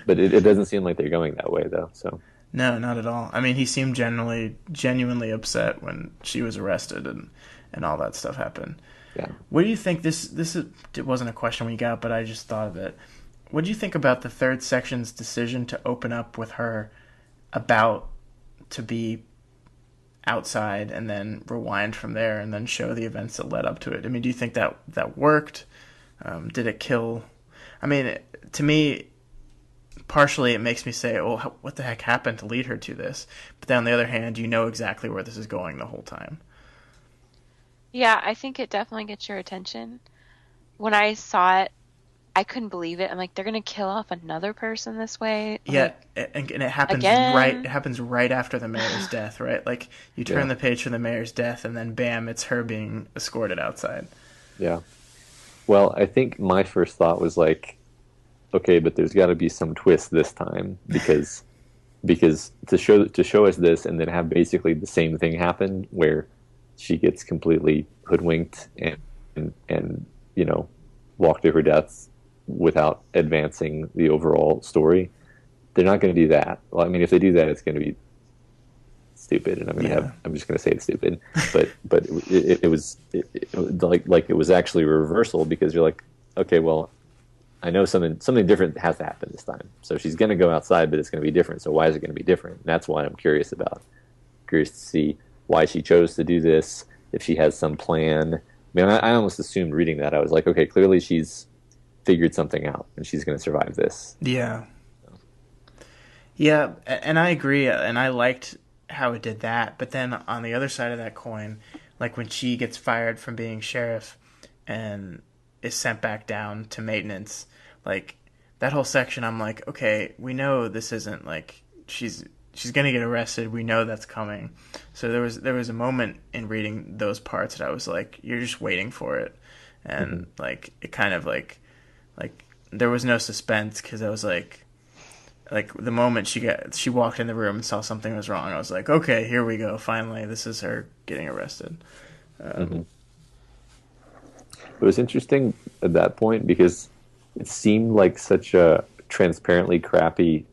But it doesn't seem like they're going that way though. So. No, not at all. I mean, he seemed genuinely upset when she was arrested and all that stuff happened. Yeah. What do you think? It wasn't a question we got, but I just thought of it. What do you think about the third section's decision to open up with her about to be outside and then rewind from there and then show the events that led up to it? I mean, do you think that worked? Did it kill? I mean, to me, partially it makes me say, well, what the heck happened to lead her to this? But then on the other hand, you know exactly where this is going the whole time. Yeah, I think it definitely gets your attention. When I saw it, I couldn't believe it. I'm like, they're gonna kill off another person this way. Yeah, and it happens again? right. It happens right after the mayor's death, right? Like you turn the page for the mayor's death, and then bam, it's her being escorted outside. Yeah. Well, I think my first thought was like, okay, but there's got to be some twist this time because to show us this and then have basically the same thing happen where she gets completely hoodwinked and walked to her death without advancing the overall story. They're not going to do that. Well, I mean, if they do that, it's going to be stupid, and I'm just going to say it's stupid. But it was actually a reversal because you're like, okay, well, I know something different has to happen this time. So she's going to go outside, but it's going to be different. So why is it going to be different? And that's what I'm curious about. Curious to see why she chose to do this, if she has some plan. I mean, I almost assumed reading that. I was like, okay, clearly she's figured something out, and she's going to survive this. Yeah. Yeah, and I agree, and I liked how it did that. But then on the other side of that coin, like when she gets fired from being sheriff and is sent back down to maintenance, like that whole section, I'm like, okay, we know this isn't like she's gonna get arrested. We know that's coming. So there was a moment in reading those parts that I was like, you're just waiting for it, and like it kind of like there was no suspense because I was like the moment she walked in the room and saw something was wrong, I was like, okay, here we go. Finally, this is her getting arrested. It was interesting at that point because it seemed like such a transparently crappy,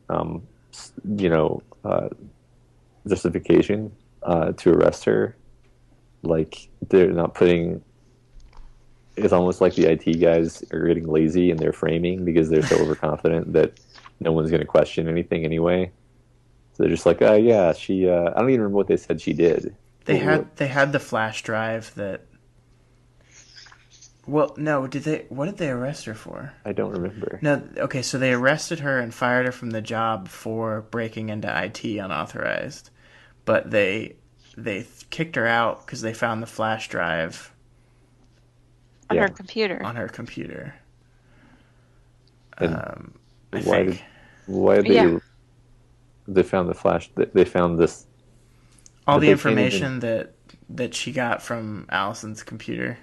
justification to arrest her. Like they're not putting. It's almost like the IT guys are getting lazy in their framing because they're so overconfident that no one's going to question anything anyway. So they're just like, oh yeah, she. I don't even remember what they said she did. They had the flash drive that. Well, no, what did they arrest her for? I don't remember. No, okay, so they arrested her and fired her from the job for breaking into IT unauthorized. But they kicked her out because they found the flash drive on her computer. On her computer. Why they found the flash? They found this. All the information that she got from Allison's computer.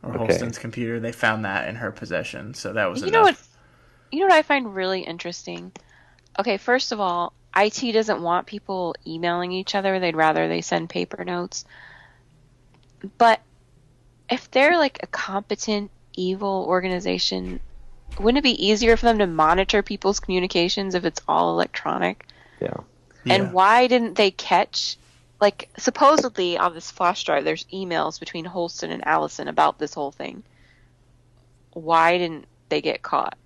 Or Holston's computer, they found that in her possession, so that was enough. You know what I find really interesting? Okay, first of all, IT doesn't want people emailing each other. They'd rather they send paper notes. But if they're like a competent, evil organization, wouldn't it be easier for them to monitor people's communications if it's all electronic? Yeah. And why didn't they catch... Like, supposedly, on this flash drive, there's emails between Holston and Allison about this whole thing. Why didn't they get caught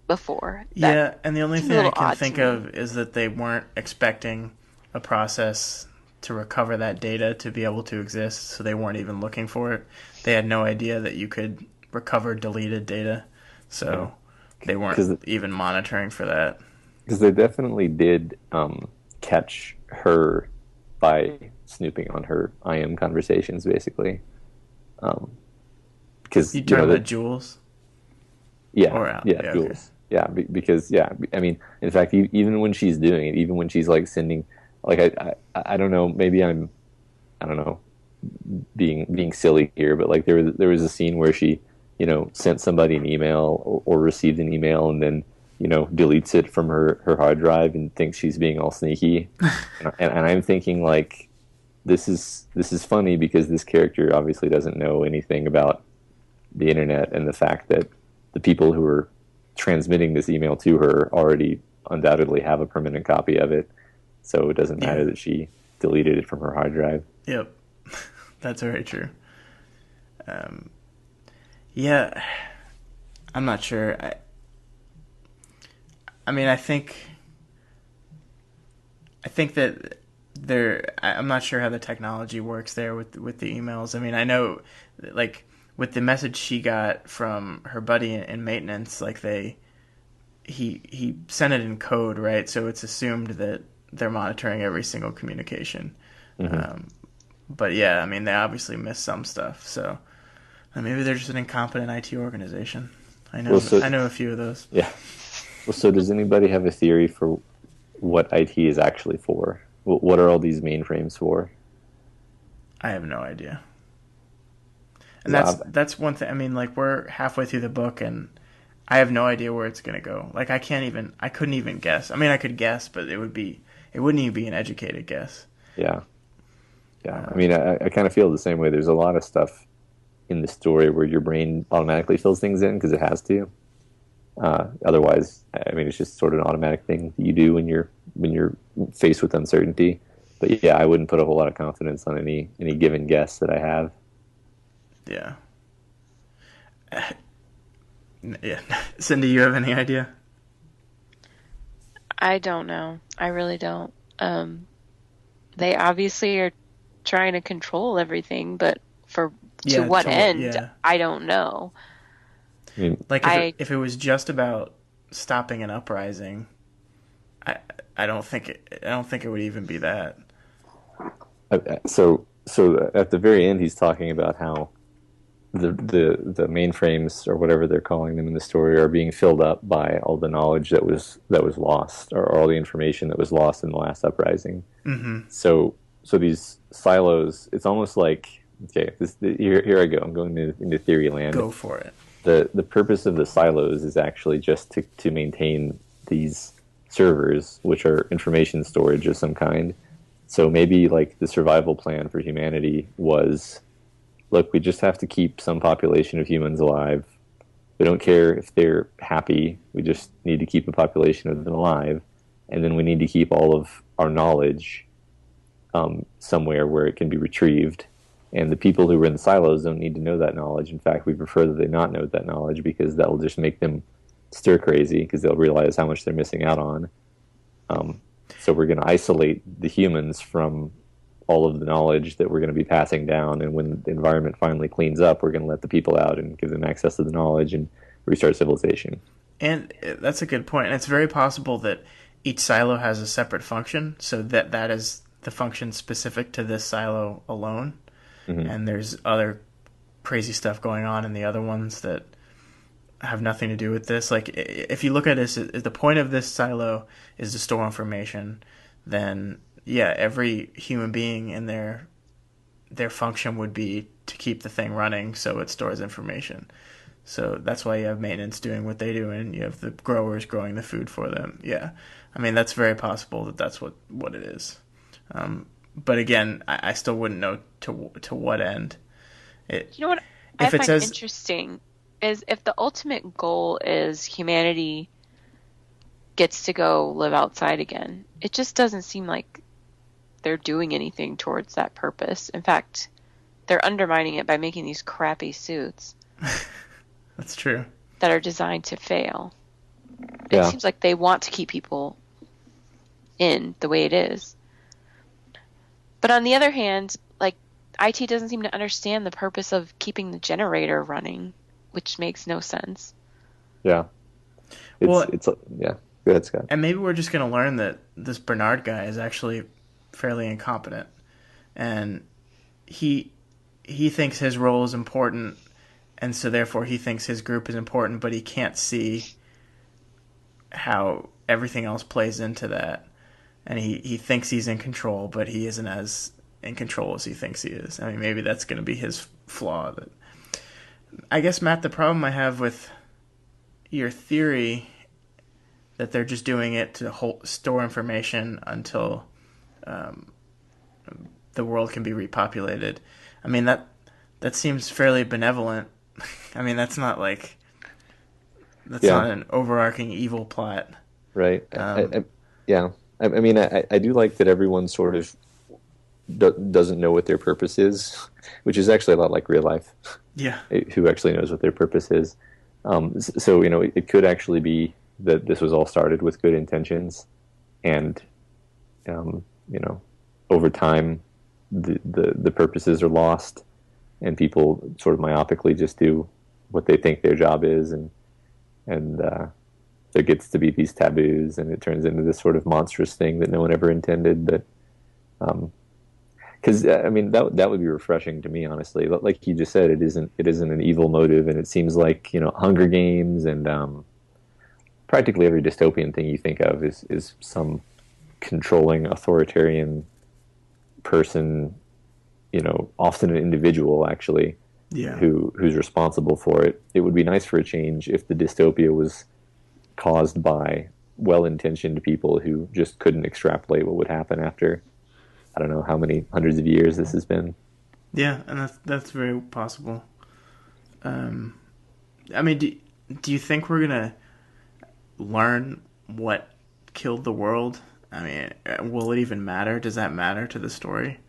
before? And the only thing I can think of is that they weren't expecting a process to recover that data to be able to exist, so they weren't even looking for it. They had no idea that you could recover deleted data. So they weren't even monitoring for that. Because they definitely did catch her by snooping on her IM conversations, basically. Because You talking about Jules? Yeah, Or Al? yeah, Yeah, Jules. okay. Yeah, because I mean, in fact, even when she's doing it, even when she's like sending, like I don't know, maybe I don't know, being silly here, but like there was a scene where she, sent somebody an email or received an email and then deletes it from her hard drive and thinks she's being all sneaky, and I'm thinking like this is funny because this character obviously doesn't know anything about the internet and the fact that the people who are transmitting this email to her already undoubtedly have a permanent copy of it, so it doesn't matter that she deleted it from her hard drive. Yep, that's very true. Yeah, I'm not sure. I mean, I think that I'm not sure how the technology works there with the emails. I mean, I know, like, with the message she got from her buddy in maintenance, like he sent it in code, right? So it's assumed that they're monitoring every single communication. Mm-hmm. But yeah, I mean, they obviously missed some stuff. So maybe they're just an incompetent IT organization. I know a few of those. Yeah. Well, so does anybody have a theory for what IT is actually for? What are all these mainframes for? I have no idea. And that's one thing. I mean, like, we're halfway through the book, and I have no idea where it's going to go. Like, I couldn't even guess. I mean, I could guess, but it wouldn't even be an educated guess. Yeah. Yeah. I mean, I kind of feel the same way. There's a lot of stuff in the story where your brain automatically fills things in because it has to. Otherwise, I mean, it's just sort of an automatic thing that you do when you're faced with uncertainty. But yeah, I wouldn't put a whole lot of confidence on any given guess that I have. Yeah. Yeah. Cyndee, you have any idea? I don't know. I really don't. They obviously are trying to control everything, but to what end? Yeah. I don't know. I mean, like if it was just about stopping an uprising, I don't think it would even be that. So at the very end, he's talking about how the mainframes or whatever they're calling them in the story are being filled up by all the knowledge that was lost, or all the information that was lost in the last uprising. Mm-hmm. So these silos, it's almost like, okay, here I go. I'm going into theory land. Go for it. The purpose of the silos is actually just to maintain these servers, which are information storage of some kind. So maybe like the survival plan for humanity was, look, we just have to keep some population of humans alive. We don't care if they're happy. We just need to keep a population of them alive. And then we need to keep all of our knowledge somewhere where it can be retrieved. And the people who are in the silos don't need to know that knowledge. In fact, we prefer that they not know that knowledge because that will just make them stir crazy because they'll realize how much they're missing out on. So we're going to isolate the humans from all of the knowledge that we're going to be passing down. And when the environment finally cleans up, we're going to let the people out and give them access to the knowledge and restart civilization. And that's a good point. And it's very possible that each silo has a separate function, so that is the function specific to this silo alone. Mm-hmm. And there's other crazy stuff going on in the other ones that have nothing to do with this. Like, if you look at this, if the point of this silo is to store information, then yeah, every human being in their function would be to keep the thing running so it stores information. So that's why you have maintenance doing what they do, and you have the growers growing the food for them. Yeah, I mean, that's very possible that that's what it is. But again, I still wouldn't know to what end. You know what I find interesting is if the ultimate goal is humanity gets to go live outside again, it just doesn't seem like they're doing anything towards that purpose. In fact, they're undermining it by making these crappy suits. That's true. That are designed to fail. Yeah. It seems like they want to keep people in the way it is. But on the other hand, like, IT doesn't seem to understand the purpose of keeping the generator running, which makes no sense. Yeah. Well, yeah. Go ahead, Scott. and maybe we're just going to learn that this Bernard guy is actually fairly incompetent, and he thinks his role is important, and so therefore he thinks his group is important, but he can't see how everything else plays into that. And he thinks he's in control, but he isn't as in control as he thinks he is. I mean, maybe that's going to be his flaw. That I guess, Matt, the problem I have with your theory that they're just doing it to store information until the world can be repopulated. I mean, that seems fairly benevolent. I mean, that's not not an overarching evil plot. Right. Yeah. I mean, I do like that everyone sort of doesn't know what their purpose is, which is actually a lot like real life. Yeah. Who actually knows what their purpose is. So, it could actually be that this was all started with good intentions, and, over time, the purposes are lost, and people sort of myopically just do what they think their job is, and there gets to be these taboos, and it turns into this sort of monstrous thing that no one ever intended. But because I mean that would be refreshing to me, honestly. Like you just said, it isn't an evil motive, and it seems like Hunger Games and practically every dystopian thing you think of is some controlling authoritarian person, often an individual actually, who's responsible for it. It would be nice for a change if the dystopia was caused by well-intentioned people who just couldn't extrapolate what would happen after, I don't know how many hundreds of years this has been. Yeah, and that's very possible. I mean, do you think we're gonna learn what killed the world? I mean, will it even matter? Does that matter to the story?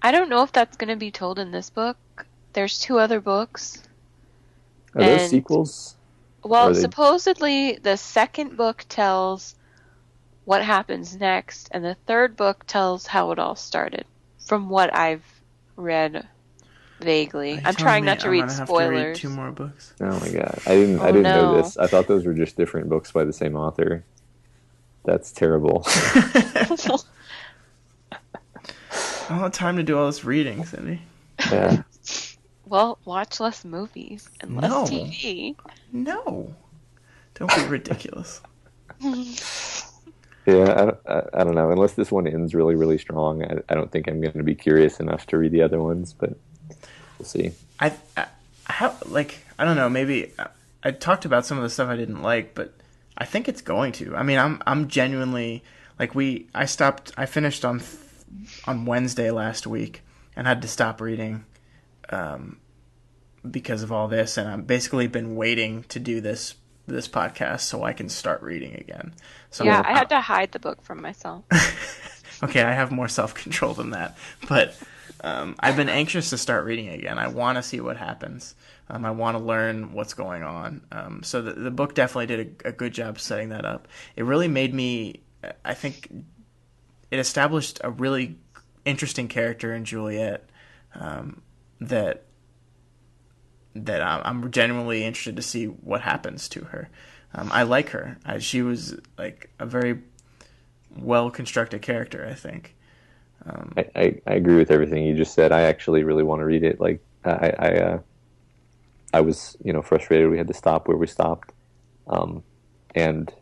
I don't know if that's going to be told in this book. There's 2 other books. Are those sequels? Well, supposedly the second book tells what happens next, and the third book tells how it all started, from what I've read vaguely. I'm trying not to read spoilers. Have to read 2 more books. Oh my god, I didn't know this. I thought those were just different books by the same author. That's terrible. I don't have time to do all this reading, Cyndee. Yeah. Well, watch less movies and less TV. No. Don't be ridiculous. Yeah, I don't know. Unless this one ends really, really strong, I don't think I'm going to be curious enough to read the other ones, but we'll see. I don't know, maybe I talked about some of the stuff I didn't like, but I think it's going to. I mean, I'm genuinely, I finished on Wednesday last week and had to stop reading because of all this, and I've basically been waiting to do this podcast so I can start reading again. So yeah, I had to hide the book from myself. Okay, I have more self-control than that, but I've been anxious to start reading again. I want to see what happens. I want to learn what's going on. So the book definitely did a good job setting that up. It really made me, I think, it established a really interesting character in Juliet that I'm genuinely interested to see what happens to her. I like her. She was like a very well-constructed character, I think. I agree with everything you just said. I actually really want to read it. Like I was frustrated we had to stop where we stopped, and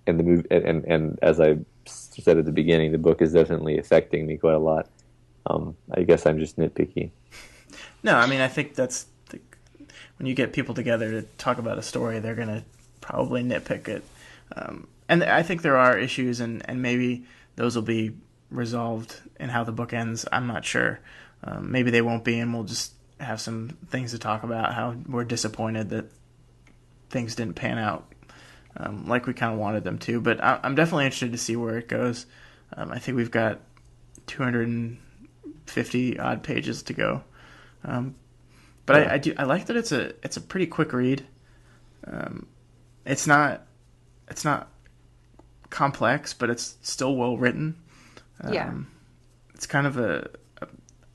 the movie and as I said at the beginning, the book is definitely affecting me quite a lot. I guess I'm just nitpicky. No, I mean I think that's when you get people together to talk about a story, they're gonna probably nitpick it, and I think there are issues, and maybe those will be resolved in how the book ends. I'm not sure. Maybe they won't be, and we'll just have some things to talk about, how we're disappointed that things didn't pan out like we kind of wanted them to. But I'm definitely interested to see where it goes. I think we've got 250 odd pages to go. But yeah. I like that it's a pretty quick read. It's not complex, but it's still well written. Yeah. It's kind of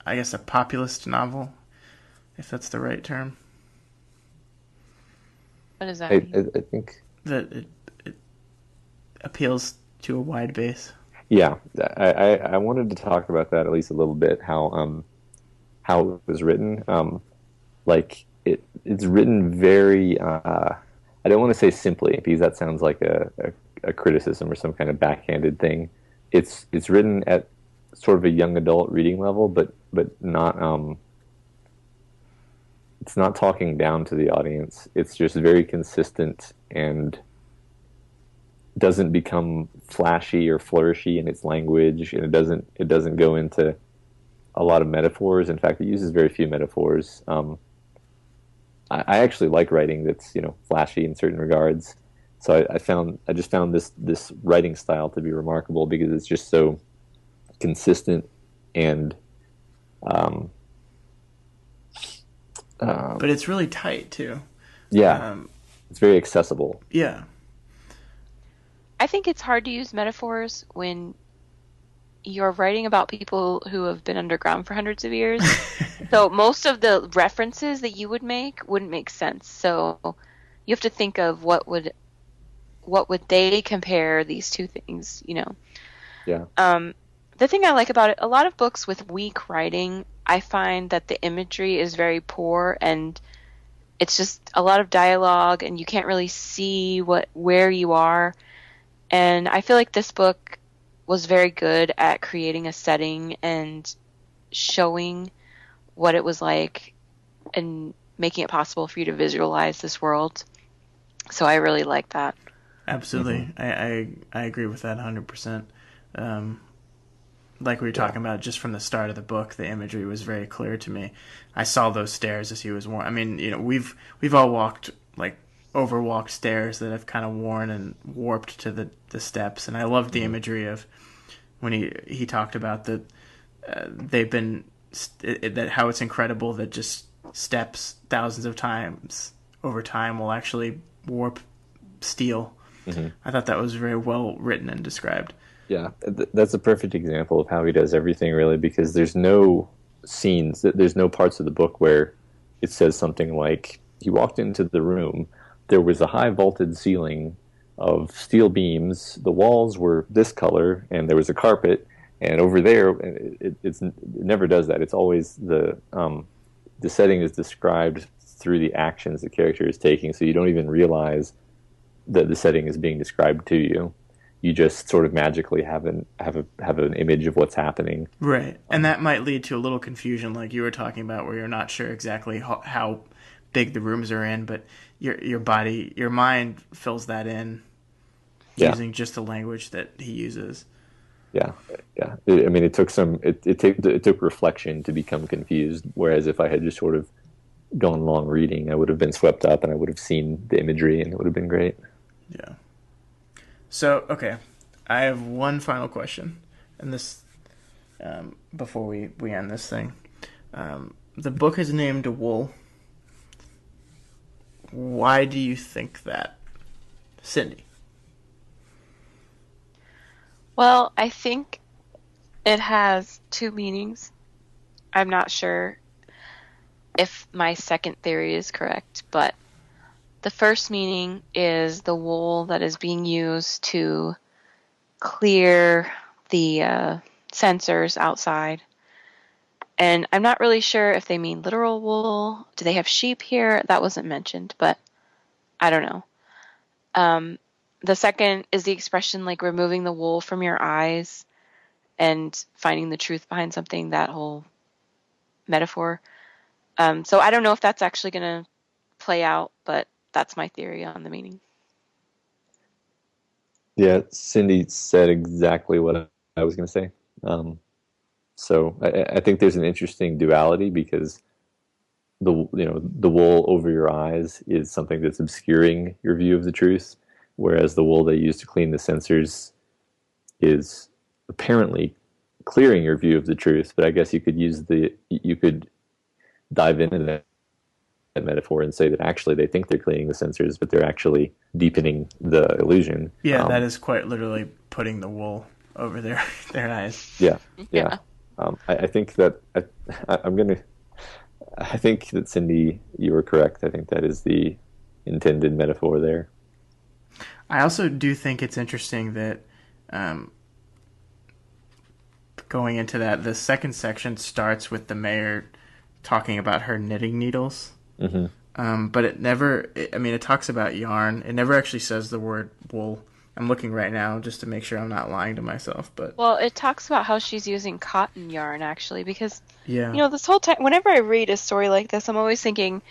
I guess a populist novel, if that's the right term. What does that mean? I think that appeals to a wide base. Yeah, I wanted to talk about that at least a little bit. How it was written. Like it's written very. I don't want to say simply because that sounds like a criticism or some kind of backhanded thing. It's written at sort of a young adult reading level, but not. It's not talking down to the audience. It's just very consistent and doesn't become flashy or flourishy in its language, and it doesn't go into a lot of metaphors. In fact, it uses very few metaphors. I actually like writing that's flashy in certain regards. So I just found this writing style to be remarkable because it's just so consistent and but it's really tight too. Yeah, it's very accessible. Yeah. I think it's hard to use metaphors when you're writing about people who have been underground for hundreds of years. So most of the references that you would make wouldn't make sense. So you have to think of what would they compare these two things, Yeah. The thing I like about it, a lot of books with weak writing, I find that the imagery is very poor and it's just a lot of dialogue and you can't really see where you are. And I feel like this book was very good at creating a setting and showing what it was like and making it possible for you to visualize this world. So I really like that. Absolutely. I agree with that 100%. Like we were talking about just from the start of the book, the imagery was very clear to me. I saw those stairs as he was worn. I mean, we've all walked, like, overwalked stairs that have kind of worn and warped to the steps, and I love the imagery of when he talked about that they've been that how it's incredible that just steps thousands of times over time will actually warp steel. I thought that was very well written and described. Yeah, that's a perfect example of how he does everything, really, because there's no scenes, there's no parts of the book where it says something like, he walked into the room, there was a high vaulted ceiling of steel beams, the walls were this color, and there was a carpet, and over there, it never does that. It's always the setting is described through the actions the character is taking, so you don't even realize that the setting is being described to you. You just sort of magically have an image of what's happening. Right. And that might lead to a little confusion like you were talking about where you're not sure exactly how big the rooms are in, but your mind fills that in using just the language that he uses. Yeah. I mean, it took reflection to become confused, whereas if I had just sort of gone along reading, I would have been swept up and I would have seen the imagery and it would have been great. Yeah. So, okay, I have one final question, and this, before we end this thing. The book is named Wool. Why do you think that, Cyndee? Well, I think it has two meanings. I'm not sure if my second theory is correct, but the first meaning is the wool that is being used to clear the sensors outside. And I'm not really sure if they mean literal wool. Do they have sheep here? That wasn't mentioned, but I don't know. The second is the expression like removing the wool from your eyes and finding the truth behind something, that whole metaphor. So I don't know if that's actually going to play out, but that's my theory on the meaning. Yeah, Cyndee said exactly what I was going to say. So I think there's an interesting duality because the wool over your eyes is something that's obscuring your view of the truth, whereas the wool they use to clean the sensors is apparently clearing your view of the truth. But I guess you could dive into that metaphor and say that actually they think they're cleaning the sensors, but they're actually deepening the illusion. Yeah, that is quite literally putting the wool over their eyes. Yeah. I think that I think that Cyndee, you were correct. I think that is the intended metaphor there. I also do think it's interesting that going into that, the second section starts with the mayor talking about her knitting needles. But it never, it talks about yarn. It never actually says the word wool. I'm looking right now just to make sure I'm not lying to myself. But Well, it talks about how she's using cotton yarn, actually, because, yeah, this whole time, whenever I read a story like this, I'm always thinking,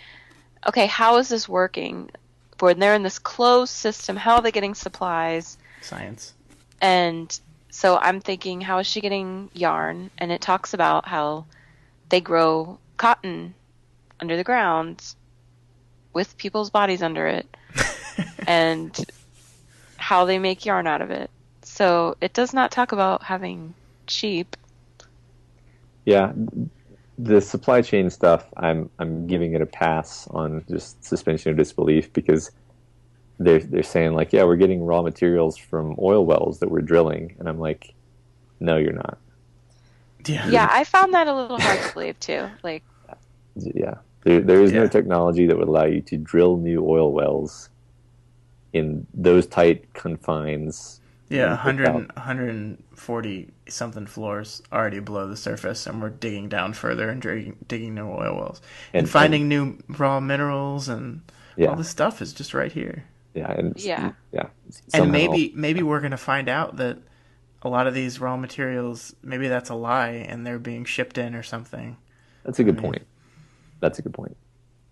okay, how is this working? When they're in this closed system, how are they getting supplies? science. And so I'm thinking, how is she getting yarn? And it talks about how they grow cotton under the ground with people's bodies under it, and how they make yarn out of it. So it does not talk about having sheep. Yeah, the supply chain stuff, I'm giving it a pass on just suspension of disbelief, because they're saying like, yeah, we're getting raw materials from oil wells that we're drilling, and I'm like, no, you're not. Yeah, I found that a little hard to believe too. Like, yeah, there is no technology that would allow you to drill new oil wells in those tight confines. Yeah, 140 something floors already below the surface, and we're digging down further and digging new oil wells and finding new raw minerals, and all this stuff is just right here. Yeah. And maybe we're gonna find out that a lot of these raw materials, maybe that's a lie, and they're being shipped in or something. That's a good point. That's a good point.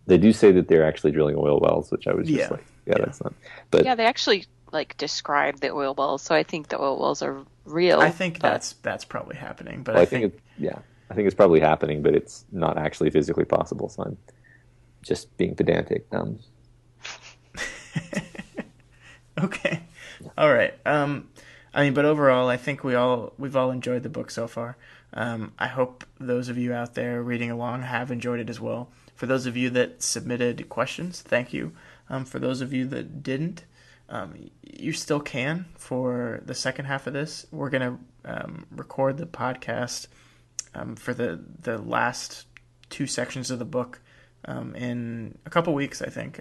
They do say that they're actually drilling oil wells, which I was just like, that's not. But yeah, they actually describe the oil wells, so I think the oil wells are real. I think that's probably happening, but I think it's probably happening, but it's not actually physically possible. So I'm just being pedantic. Okay, all right. But overall, I think we've all enjoyed the book so far. I hope those of you out there reading along have enjoyed it as well. For those of you that submitted questions, thank you. For those of you that didn't, you still can. For the second half of this, we're going to record the podcast for the last two sections of the book in a couple weeks, I think.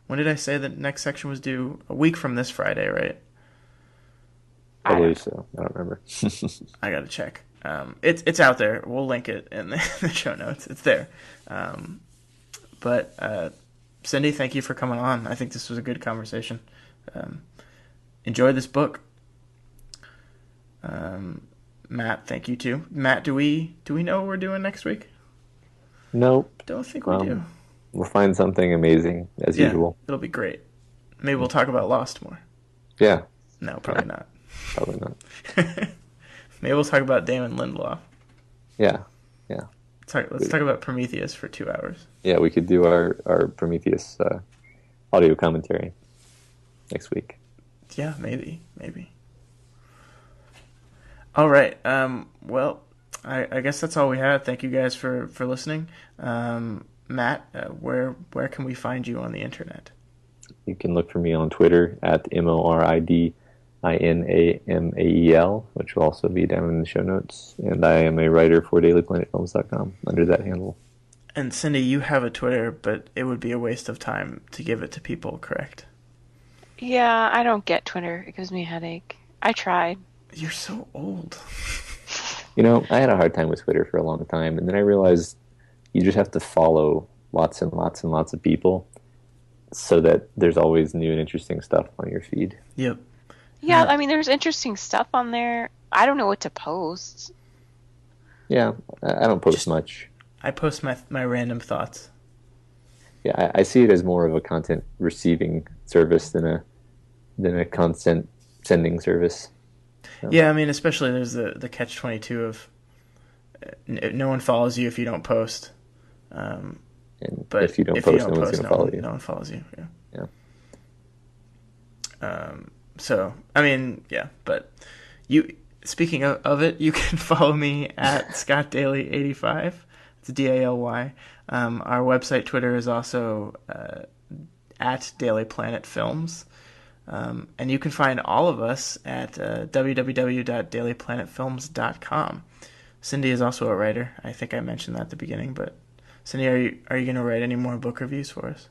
When did I say the next section was due? A week from this Friday, right? I believe so. I don't remember. I got to check. It's out there. We'll link it in the show notes. It's there. But Cyndee, thank you for coming on. I think this was a good conversation. Enjoy this book. Matt, thank you too. Matt, do we know what we're doing next week? Nope. Don't think we do. We'll find something amazing as usual. It'll be great. Maybe we'll talk about Lost more. Yeah. No, probably not. Probably not. Maybe we'll talk about Damon Lindelof. Yeah. Let's talk about Prometheus for 2 hours. Yeah, we could do our Prometheus audio commentary next week. Yeah, maybe. All right. Well, I guess that's all we had. Thank you guys for listening. Matt, where can we find you on the internet? You can look for me on Twitter at MORIDINAMAEL, which will also be down in the show notes. And I am a writer for DailyPlanetFilms.com under that handle. And Cyndee, you have a Twitter, but it would be a waste of time to give it to people, correct? Yeah, I don't get Twitter. It gives me a headache. I tried. You're so old. I had a hard time with Twitter for a long time, and then I realized you just have to follow lots and lots and lots of people so that there's always new and interesting stuff on your feed. Yep. Yeah, there's interesting stuff on there. I don't know what to post. Yeah, I don't post much. I post my random thoughts. Yeah, I see it as more of a content receiving service than a content sending service. So. Yeah, especially there's the catch-22 of no one follows you if you don't post. But if you don't post, no one's going to follow you. No one follows you. Yeah. So, but you. Speaking of it, you can follow me at ScottDaly85. It's Daly. Our website Twitter is also at Daily Planet Films. And you can find all of us at www.dailyplanetfilms.com. Cyndee is also a writer. I think I mentioned that at the beginning, but Cyndee, are you going to write any more book reviews for us?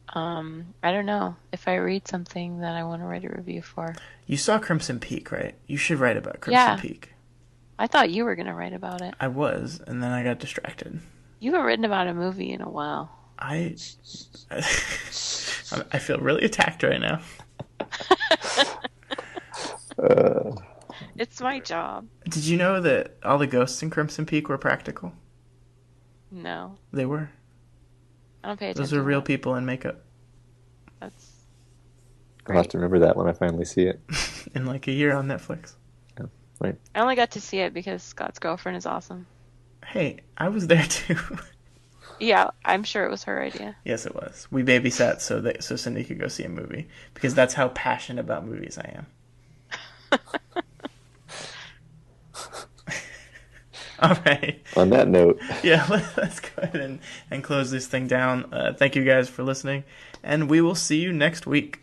I don't know if I read something that I want to write a review for. You saw Crimson Peak, right? You should write about Crimson Yeah. Peak. I thought you were going to write about it. I was, and then I got distracted. You haven't written about a movie in a while. I feel really attacked right now. It's my job. Did you know that all the ghosts in Crimson Peak were practical? No, They were. I don't pay attention. Those are real to people in makeup. that. That's I'll have to remember that when I finally see it. In like a year on Netflix. Yeah, right. I only got to see it because Scott's girlfriend is awesome. Hey, I was there too. Yeah, I'm sure it was her idea. Yes, it was. We babysat so Cyndee could go see a movie because that's how passionate about movies I am. All right. On that note, Yeah, let's go ahead and close this thing down. Thank you guys for listening, and we will see you next week.